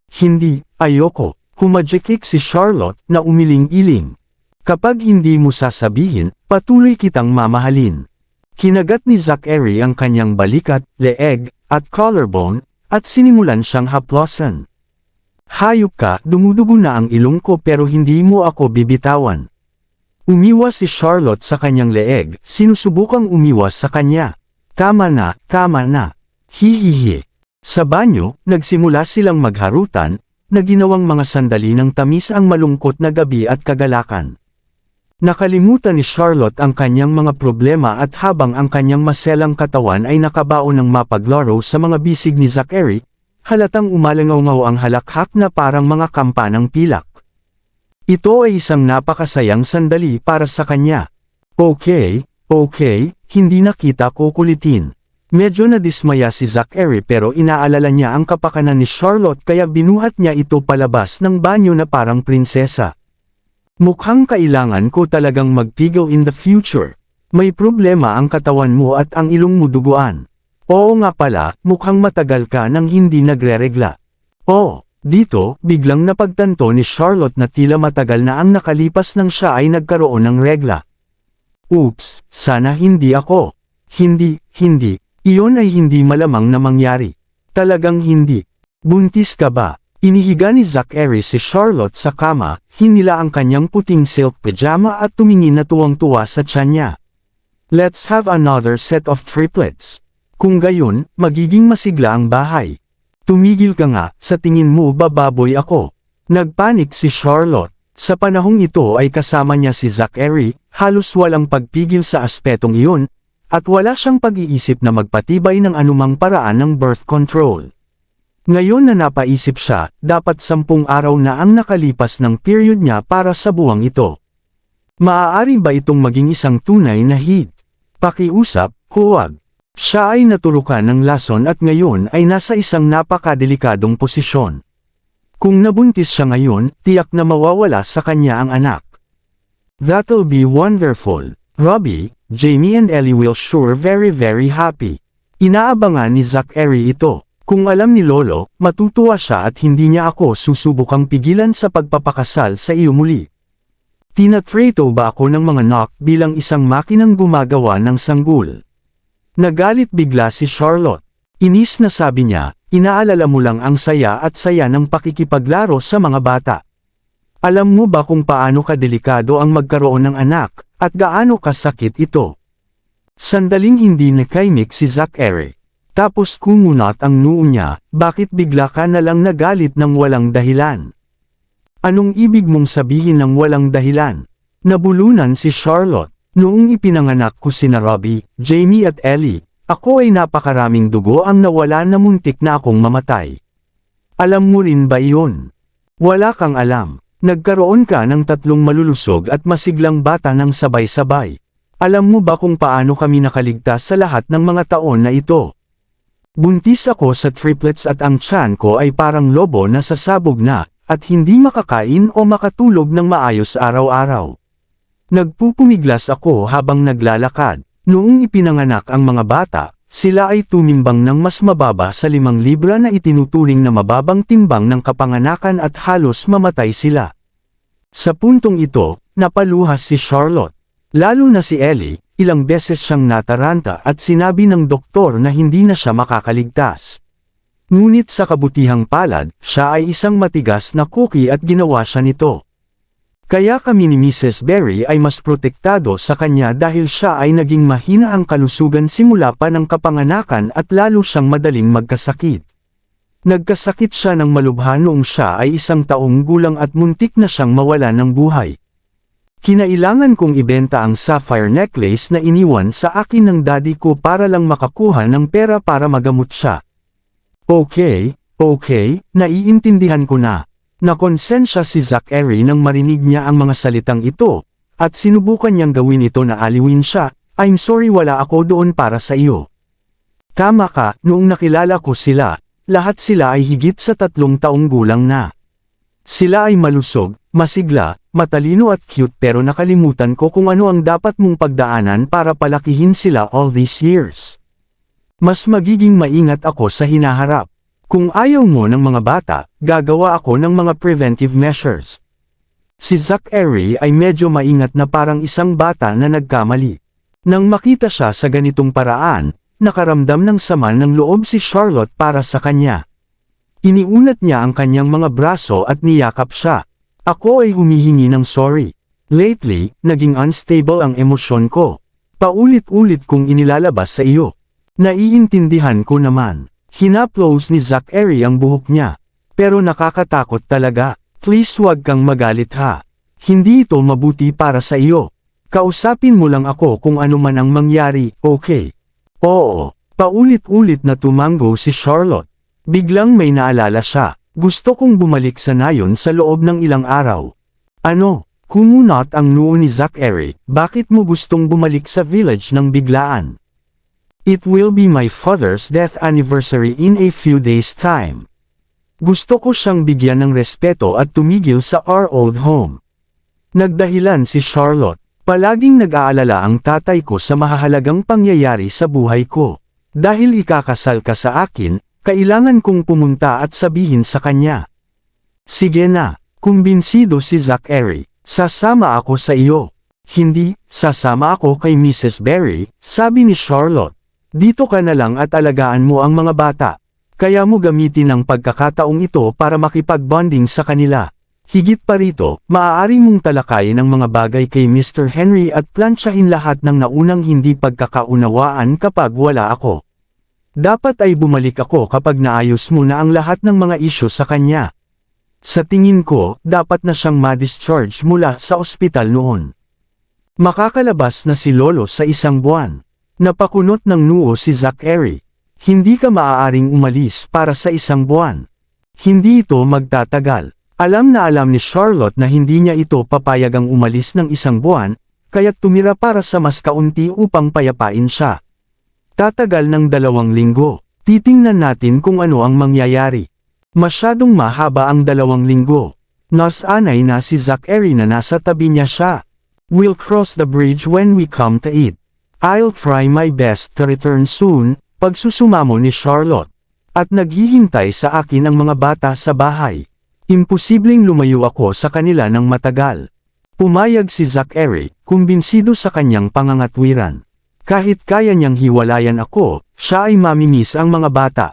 Hindi, ayoko. Humajekik si Charlotte na umiling-iling. Kapag hindi mo sasabihin, patuloy kitang mamahalin. Kinagat ni Zachary ang kanyang balikat, leeg, at collarbone, at sinimulan siyang haplosan. Hayop ka, dumudugo na ang ilong ko pero hindi mo ako bibitawan. Umiwas si Charlotte sa kanyang leeg, sinusubukang umiwas sa kanya. Tama na, hihihi. Sa banyo, nagsimula silang magharutan, na ginawang mga sandali ng tamis ang malungkot na gabi at kagalakan. Nakalimutan ni Charlotte ang kanyang mga problema at habang ang kanyang maselang katawan ay nakabaon ng mapaglaro sa mga bisig ni Zachary, halatang umalangaw-ngaw ang halakhak na parang mga kampanang pilak. Ito ay isang napakasayang sandali para sa kanya. Okay, hindi na kita kukulitin. Medyo nadismaya si Zachary pero inaalala niya ang kapakanan ni Charlotte kaya binuhat niya ito palabas ng banyo na parang prinsesa. Mukhang kailangan ko talagang magpigil in the future. May problema ang katawan mo at ang ilong mo duguan. Oo nga pala, mukhang matagal ka nang hindi nagre-regla. Oh, dito, biglang napagtanto ni Charlotte na tila matagal na ang nakalipas nang siya ay nagkaroon ng regla. Oops, sana hindi ako. Hindi. Iyon ay hindi malamang na mangyari. Talagang hindi. Buntis ka ba? Inihiga ni Zachary si Charlotte sa kama, hinila ang kanyang puting silk pajama at tumingin na tuwang-tuwa sa tiyan niya. Let's have another set of triplets. Kung gayon, magiging masigla ang bahay. Tumigil ka nga, sa tingin mo bababoy ako. Nagpanik si Charlotte. Sa panahong ito ay kasama niya si Zachary, halos walang pagpigil sa aspetong iyon, at wala siyang pag-iisip na magpatibay ng anumang paraan ng birth control. Ngayon na napaisip siya, dapat 10 araw na ang nakalipas ng period niya para sa buwang ito. Maaari ba itong maging isang tunay na hit? Pakiusap, huwag. Siya ay naturukan ng lason at ngayon ay nasa isang napakadelikadong posisyon. Kung nabuntis siya ngayon, tiyak na mawawala sa kanya ang anak. That'll be wonderful. Robbie, Jamie and Ellie will sure very happy. Inaabangan ni Zachary ito. Kung alam ni Lolo, matutuwa siya at hindi niya ako susubukang pigilan sa pagpapakasal sa iyo muli. Tinatrato ba ako ng mga knock bilang isang makinang gumagawa ng sanggol? Nagalit bigla si Charlotte. Inis na sabi niya, inaalala mo lang ang saya at saya ng pakikipaglaro sa mga bata. Alam mo ba kung paano kadelikado ang magkaroon ng anak, at gaano kasakit ito? Sandaling hindi nakaimik si Zachary. Tapos kumunat ang noo niya, bakit bigla ka na lang nagalit ng walang dahilan? Anong ibig mong sabihin ng walang dahilan? Nabulunan si Charlotte. Noong ipinanganak ko sina Robbie, Jamie at Ellie, ako ay napakaraming dugo ang nawala na muntik na akong mamatay. Alam mo rin ba iyon? Wala kang alam. Nagkaroon ka ng 3 malulusog at masiglang bata ng sabay-sabay. Alam mo ba kung paano kami nakaligtas sa lahat ng mga taon na ito? Buntis ako sa triplets at ang tiyan ko ay parang lobo na sasabog na, at hindi makakain o makatulog ng maayos araw-araw. Nagpupumiglas ako habang naglalakad. Noong ipinanganak ang mga bata, sila ay tumimbang ng mas mababa sa 5 libra na itinuturing na mababang timbang ng kapanganakan at halos mamatay sila. Sa puntong ito, napaluha si Charlotte. Lalo na si Ellie, ilang beses siyang nataranta at sinabi ng doktor na hindi na siya makakaligtas. Ngunit sa kabutihang palad, siya ay isang matigas na cookie at ginawa siya nito. Kaya kami ni Mrs. Berry ay mas protektado sa kanya dahil siya ay naging mahina ang kalusugan simula pa ng kapanganakan at lalo siyang madaling magkasakit. Nagkasakit siya ng malubha noong siya ay 1 taong gulang at muntik na siyang mawala ng buhay. Kinailangan kong ibenta ang sapphire necklace na iniwan sa akin ng daddy ko para lang makakuha ng pera para magamot siya. Okay, naiintindihan ko na. Nakonsensya si Zachary nang marinig niya ang mga salitang ito, at sinubukan niyang gawin ito na aliwin siya. I'm sorry, wala ako doon para sa iyo. Tama ka, noong nakilala ko sila, lahat sila ay higit sa 3 taong gulang na. Sila ay malusog, masigla, matalino at cute pero nakalimutan ko kung ano ang dapat mong pagdaanan para palakihin sila all these years. Mas magiging maingat ako sa hinaharap. Kung ayaw mo ng mga bata, gagawa ako ng mga preventive measures. Si Zachary ay medyo maingat na parang isang bata na nagkamali. Nang makita siya sa ganitong paraan, nakaramdam ng sama ng loob si Charlotte para sa kanya. Iniunat niya ang kanyang mga braso at niyakap siya. Ako ay humihingi ng sorry. Lately, naging unstable ang emosyon ko. Paulit-ulit kong inilalabas sa iyo. Naiintindihan ko naman. Hinaplos ni Zachary ang buhok niya. Pero nakakatakot talaga. Please huwag kang magalit ha. Hindi ito mabuti para sa iyo. Kausapin mo lang ako kung ano man ang mangyari, okay? Oo. Paulit-ulit na tumango si Charlotte. Biglang may naalala siya. Gusto kong bumalik sa nayon sa loob ng ilang araw. Ano? Kumunot ang noo ni Zachary. Bakit mo gustong bumalik sa village ng biglaan? It will be my father's death anniversary in a few days' time. Gusto ko siyang bigyan ng respeto at tumigil sa our old home. Nagdahilan si Charlotte. Palaging nag-aalala ang tatay ko sa mahahalagang pangyayari sa buhay ko. Dahil ikakasal ka sa akin, kailangan kong pumunta at sabihin sa kanya. Sige na, kumbinsido si Zachary, sasama ako sa iyo. Hindi, sasama ako kay Mrs. Berry, sabi ni Charlotte. Dito ka na lang at alagaan mo ang mga bata. Kaya mo gamitin ang pagkakataong ito para makipag-bonding sa kanila. Higit pa rito, maaari mong talakayin ang mga bagay kay Mr. Henry at plansyahin lahat ng naunang hindi pagkakaunawaan kapag wala ako. Dapat ay bumalik ako kapag naayos mo na ang lahat ng mga isyu sa kanya. Sa tingin ko, dapat na siyang ma-discharge mula sa ospital noon. Makakalabas na si Lolo sa isang buwan. Napakunot ng noo si Zachary. Hindi ka maaaring umalis para sa isang buwan. Hindi ito magtatagal. Alam na alam ni Charlotte na hindi niya ito papayagang umalis ng isang buwan, kaya't tumira para sa mas kaunti upang payapain siya. Tatagal ng 2 linggo. Titingnan natin kung ano ang mangyayari. Masyadong mahaba ang 2 linggo. Nasanay na si Zachary na nasa tabi niya siya. We'll cross the bridge when we come to it. I'll try my best to return soon, pagsusumamo ni Charlotte. At naghihintay sa akin ang mga bata sa bahay. Imposibleng lumayo ako sa kanila ng matagal. Pumayag si Zachary, kumbinsido sa kanyang pangangatwiran. Kahit kaya niyang hiwalayan ako, siya ay mamimiss ang mga bata.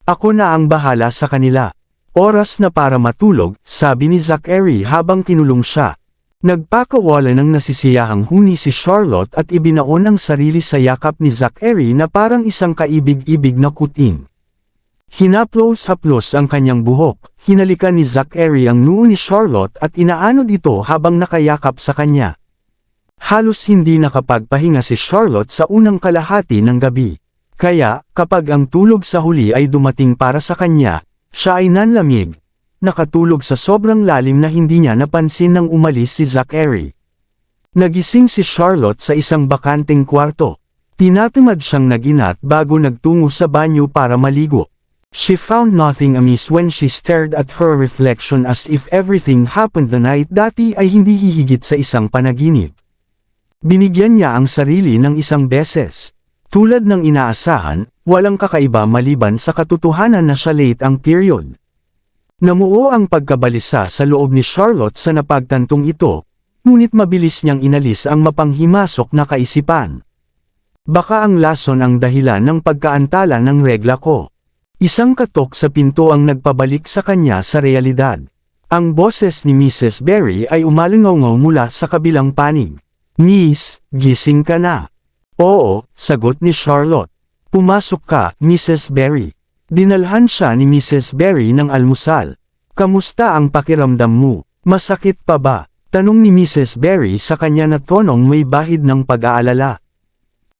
Ako na ang bahala sa kanila. Oras na para matulog, sabi ni Zachary habang kinulong siya. Nagpakawala ng nasisiyahang huni si Charlotte at ibinaon ang sarili sa yakap ni Zachary na parang isang kaibig-ibig na kuting. Hinaplos-haplos ang kanyang buhok, hinalikan ni Zachary ang noo ni Charlotte at inaanod ito habang nakayakap sa kanya. Halos hindi nakapagpahinga si Charlotte sa unang kalahati ng gabi. Kaya, kapag ang tulog sa huli ay dumating para sa kanya, siya ay nanlamig, nakatulog sa sobrang lalim na hindi niya napansin nang umalis si Zachary. Nagising si Charlotte sa isang bakanteng kwarto. Tinatamad siyang naginat bago nagtungo sa banyo para maligo. She found nothing amiss when she stared at her reflection as if everything happened the night dati ay hindi hihigit sa isang panaginip. Binigyan niya ang sarili ng isang beses. Tulad ng inaasahan, walang kakaiba maliban sa katotohanan na siya late ang period. Namuo ang pagkabalisa sa loob ni Charlotte sa napagtantong ito, ngunit mabilis niyang inalis ang mapanghimasok na kaisipan. Baka ang lason ang dahilan ng pagkaantala ng regla ko. Isang katok sa pinto ang nagpabalik sa kanya sa realidad. Ang boses ni Mrs. Berry ay umalingaw mula sa kabilang panig. Miss, gising ka na. Oo, sagot ni Charlotte. Pumasok ka, Mrs. Berry. Dinalhan siya ni Mrs. Berry ng almusal. Kamusta ang pakiramdam mo? Masakit pa ba? Tanong ni Mrs. Berry sa kanya na tonong may bahid ng pag-aalala.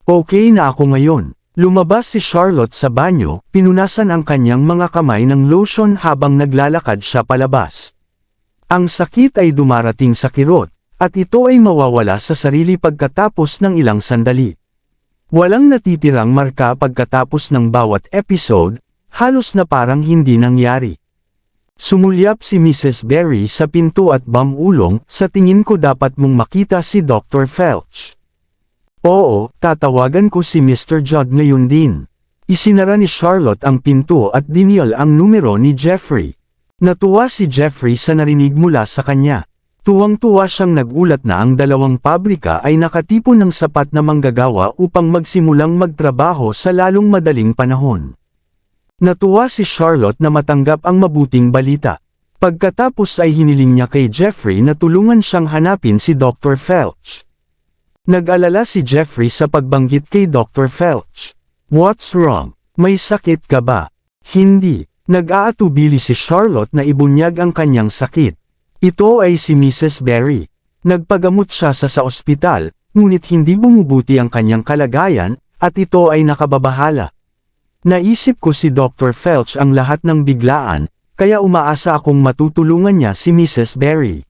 Okay na ako ngayon. Lumabas si Charlotte sa banyo, pinunasan ang kanyang mga kamay ng lotion habang naglalakad siya palabas. Ang sakit ay dumarating sa kirot, at ito ay mawawala sa sarili pagkatapos ng ilang sandali. Walang natitirang marka pagkatapos ng bawat episode, halos na parang hindi nangyari. Sumulyap si Mrs. Berry sa pinto at bamulong, sa tingin ko dapat mong makita si Dr. Felch. Oo, tatawagan ko si Mr. Judd ngayon din. Isinara ni Charlotte ang pinto at dinial ang numero ni Jeffrey. Natuwa si Jeffrey sa narinig mula sa kanya. Tuwang-tuwa siyang nagulat na ang dalawang pabrika ay nakatipon ng sapat na manggagawa upang magsimulang magtrabaho sa lalong madaling panahon. Natuwa si Charlotte na matanggap ang mabuting balita. Pagkatapos ay hiniling niya kay Jeffrey na tulungan siyang hanapin si Dr. Felch. Nag-alala si Jeffrey sa pagbanggit kay Dr. Felch. What's wrong? May sakit ka ba? Hindi. Nag-aatubili si Charlotte na ibunyag ang kanyang sakit. Ito ay si Mrs. Berry. Nagpagamot siya sa ospital, ngunit hindi bumubuti ang kanyang kalagayan, at ito ay nakababahala. Naisip ko si Dr. Felch ang lahat ng biglaan, kaya umaasa akong matutulungan niya si Mrs. Berry.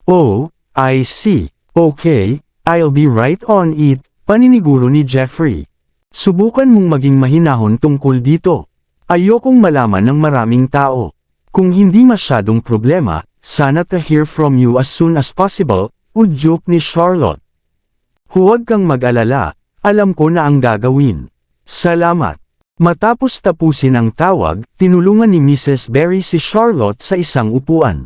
Oh, I see. Okay, I'll be right on it, paniniguro ni Jeffrey. Subukan mong maging mahinahon tungkol dito. Ayokong malaman ng maraming tao. Kung hindi masyadong problema, sana to hear from you as soon as possible, udyok ni Charlotte. Huwag kang mag-alala, alam ko na ang gagawin. Salamat. Matapos tapusin ang tawag, tinulungan ni Mrs. Berry si Charlotte sa isang upuan.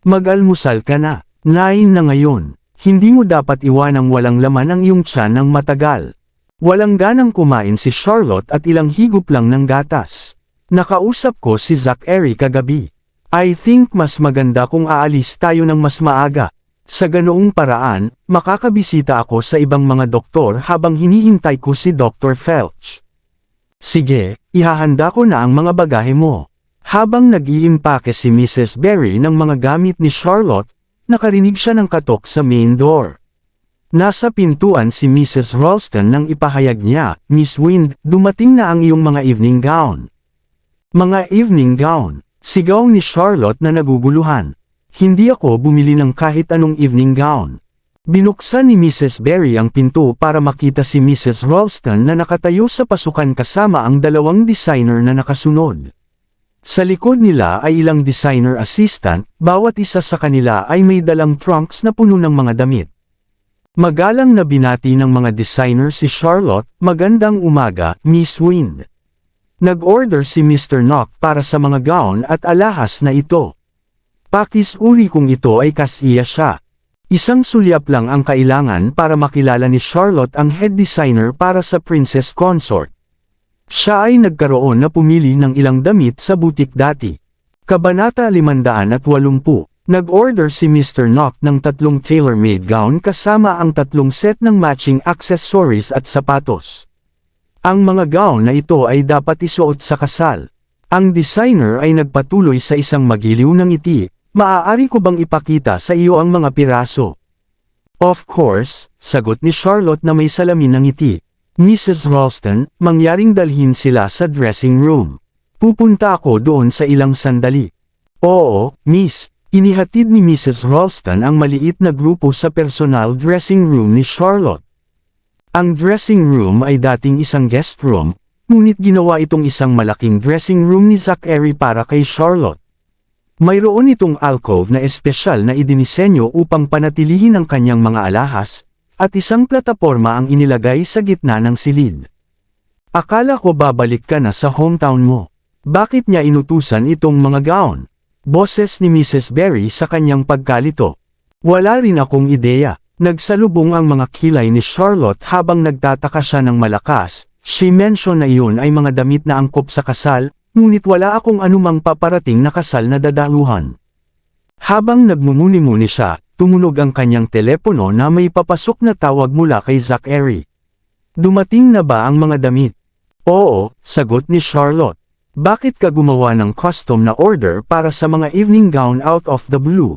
Mag-almusal ka na. 9 na ngayon. Hindi mo dapat iwanang walang laman ang iyong tiyan ng matagal. Walang ganang kumain si Charlotte at ilang higop lang ng gatas. Nakausap ko si Zachary kagabi. I think mas maganda kung aalis tayo ng mas maaga. Sa ganoong paraan, makakabisita ako sa ibang mga doktor habang hinihintay ko si Dr. Felch. Sige, ihahanda ko na ang mga bagahe mo. Habang nag-iimpake si Mrs. Berry ng mga gamit ni Charlotte, nakarinig siya ng katok sa main door. Nasa pintuan si Mrs. Ralston nang ipahayag niya, Miss Wind, dumating na ang iyong mga evening gown. Mga evening gown, sigaw ni Charlotte na naguguluhan. Hindi ako bumili ng kahit anong evening gown. Binuksan ni Mrs. Berry ang pinto para makita si Mrs. Ralston na nakatayo sa pasukan kasama ang dalawang designer na nakasunod. Sa likod nila ay ilang designer assistant, bawat isa sa kanila ay may dalang trunks na puno ng mga damit. Magalang na binati ng mga designer si Charlotte, magandang umaga, Miss Wind. Nag-order si Mr. Knock para sa mga gown at alahas na ito. Pakisuri kung ito ay kasiya siya. Isang sulyap lang ang kailangan para makilala ni Charlotte ang head designer para sa Princess Consort. Siya ay nagkaroon na pumili ng ilang damit sa butik dati. Kabanata 580, nag-order si Mr. Knock ng 3 tailor-made gown kasama ang 3 set ng matching accessories at sapatos. Ang mga gown na ito ay dapat isuot sa kasal. Ang designer ay nagpatuloy sa isang magiliw na ngiti. Maaari ko bang ipakita sa iyo ang mga piraso? Of course, sagot ni Charlotte na may salamin ng ngiti. Mrs. Ralston, mangyaring dalhin sila sa dressing room. Pupunta ako doon sa ilang sandali. Oo, miss. Inihatid ni Mrs. Ralston ang maliit na grupo sa personal dressing room ni Charlotte. Ang dressing room ay dating isang guest room, ngunit ginawa itong isang malaking dressing room ni Zachary para kay Charlotte. Mayroon itong alcove na espesyal na idinisenyo upang panatilihin ang kanyang mga alahas, at isang plataporma ang inilagay sa gitna ng silid. Akala ko babalik ka na sa hometown mo. Bakit niya inutusan itong mga gown? Boses ni Mrs. Berry sa kanyang pagkalito. Wala rin akong ideya. Nagsalubong ang mga kilay ni Charlotte habang nagtataka siya ng malakas. She mentioned na iyon ay mga damit na angkop sa kasal, ngunit wala akong anumang paparating na kasal na dadaluhan. Habang nagmumuni-muni siya, tumunog ang kanyang telepono na may papasok na tawag mula kay Zachary. Dumating na ba ang mga damit? Oo, sagot ni Charlotte. Bakit ka gumawa ng custom na order para sa mga evening gown out of the blue?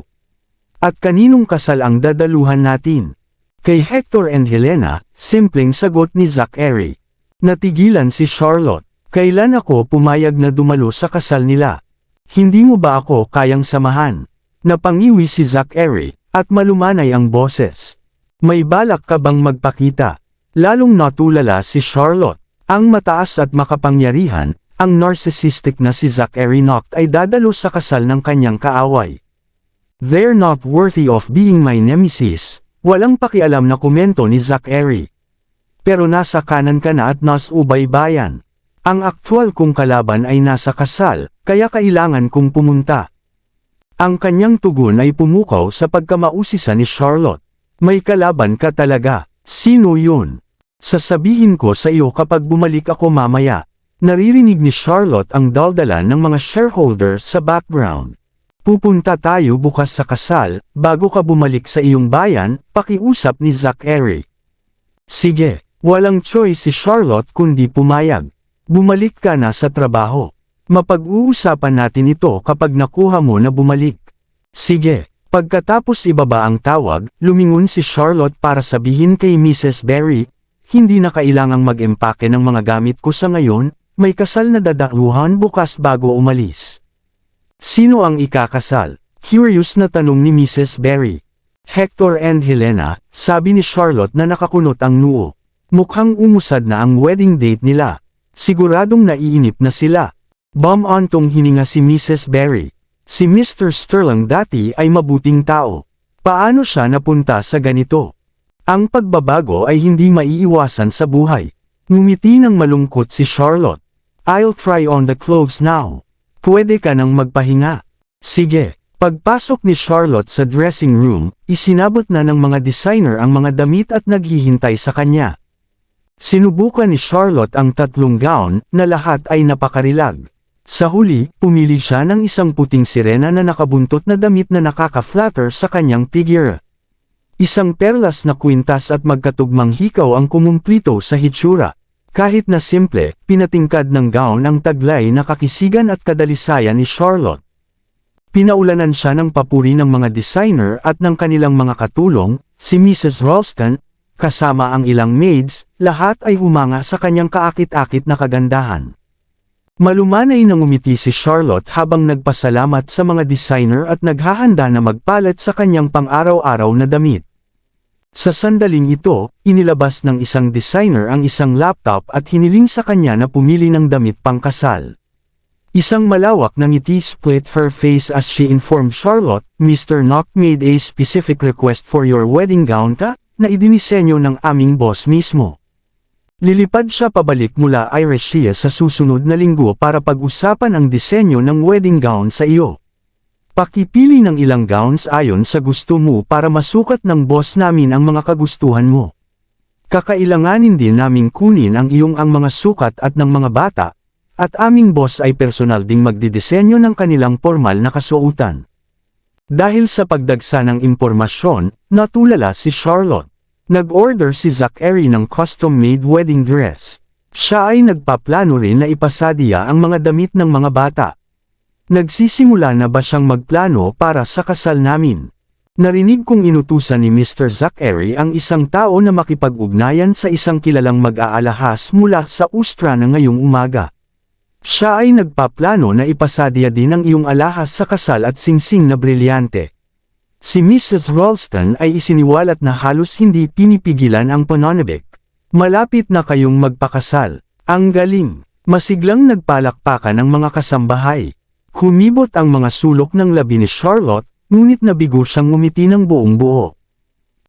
At kaninong kasal ang dadaluhan natin? Kay Hector and Helena, simpleng sagot ni Zachary. Natigilan si Charlotte. Kailan ako pumayag na dumalo sa kasal nila? Hindi mo ba ako kayang samahan? Napangiwi si Zachary, at malumanay ang boses. May balak ka bang magpakita? Lalong natulala si Charlotte. Ang mataas at makapangyarihan, ang narcissistic na si Zachary Noct ay dadalo sa kasal ng kanyang kaaway. "They're not worthy of being my nemesis," walang pakialam na komento ni Zachary. "Pero nasa kanan ka na at nas ubaybayan. Ang aktwal kong kalaban ay nasa kasal, kaya kailangan kong pumunta." Ang kanyang tugon ay pumukaw sa pagkamausisa ni Charlotte. "May kalaban ka talaga. Sino yun? Sasabihin ko sa iyo kapag bumalik ako mamaya." Naririnig ni Charlotte ang daldalan ng mga shareholders sa background. "Pupunta tayo bukas sa kasal, bago ka bumalik sa iyong bayan," pakiusap ni Zachary. "Sige." Walang choice si Charlotte kundi pumayag. "Bumalik ka na sa trabaho. Mapag-uusapan natin ito kapag nakuha mo na bumalik." "Sige." Pagkatapos ibaba ang tawag, lumingon si Charlotte para sabihin kay Mrs. Berry, "Hindi na kailangang mag-empake ng mga gamit ko sa ngayon, may kasal na dadaluhan bukas bago umalis." "Sino ang ikakasal?" Curious na tanong ni Mrs. Berry. "Hector and Helena," sabi ni Charlotte na nakakunot ang noo. Mukhang umusad na ang wedding date nila. Siguradong naiinip na sila. Bumantong hininga si Mrs. Berry. Si Mr. Sterling dati ay mabuting tao. Paano siya napunta sa ganito? Ang pagbabago ay hindi maiiwasan sa buhay. Ngumiti ng malungkot si Charlotte. "I'll try on the clothes now. Pwede ka nang magpahinga." "Sige." Pagpasok ni Charlotte sa dressing room, isinabot na ng mga designer ang mga damit at naghihintay sa kanya. Sinubukan ni Charlotte ang 3 gown, na lahat ay napakarilag. Sa huli, pumili siya ng isang puting sirena na nakabuntot na damit na nakaka-flatter sa kanyang figure. Isang perlas na kwintas at magkatugmang hikaw ang kumumplito sa hitsura. Kahit na simple, pinatingkad ng gown ang taglay na kakisigan at kadalisayan ni Charlotte. Pinaulanan siya ng papuri ng mga designer at ng kanilang mga katulong, si Mrs. Ralston, kasama ang ilang maids, lahat ay humanga sa kanyang kaakit-akit na kagandahan. Malumanay na ngumiti si Charlotte habang nagpasalamat sa mga designer at naghahanda na magpalit sa kanyang pang-araw-araw na damit. Sa sandaling ito, inilabas ng isang designer ang isang laptop at hiniling sa kanya na pumili ng damit pangkasal. Isang malawak na ngiti split her face as she informed Charlotte, "Mr. Noct made a specific request for your wedding gown na idinisenyo ng aming boss mismo." Lilipad siya pabalik mula Irish sa susunod na linggo para pag-usapan ang disenyo ng wedding gown sa iyo. "Pakipili ng ilang gowns ayon sa gusto mo para masukat ng boss namin ang mga kagustuhan mo. Kakailanganin din naming kunin ang iyong ang mga sukat at ng mga bata, at aming boss ay personal ding magdidisenyo ng kanilang formal na kasuotan." Dahil sa pagdagsa ng impormasyon, natulala si Charlotte. Nag-order si Zachary ng custom-made wedding dress. Siya ay nagpaplano rin na ipasadiya ang mga damit ng mga bata. "Nagsisimula na ba siyang magplano para sa kasal namin? Narinig kong inutusan ni Mr. Zachary ang isang tao na makipag-ugnayan sa isang kilalang mag-aalahas mula sa Ustra na ngayong umaga. Siya ay nagpaplano na ipasadya din ang iyong alahas sa kasal at singsing na brilyante." Si Mrs. Ralston ay isiniwalat na halos hindi pinipigilan ang pananabik. "Malapit na kayong magpakasal. Ang galing!" Masiglang nagpalakpakan ang mga kasambahay. Kumibot ang mga sulok ng labi ni Charlotte, ngunit nabigo siyang ngumiti ng buong buo.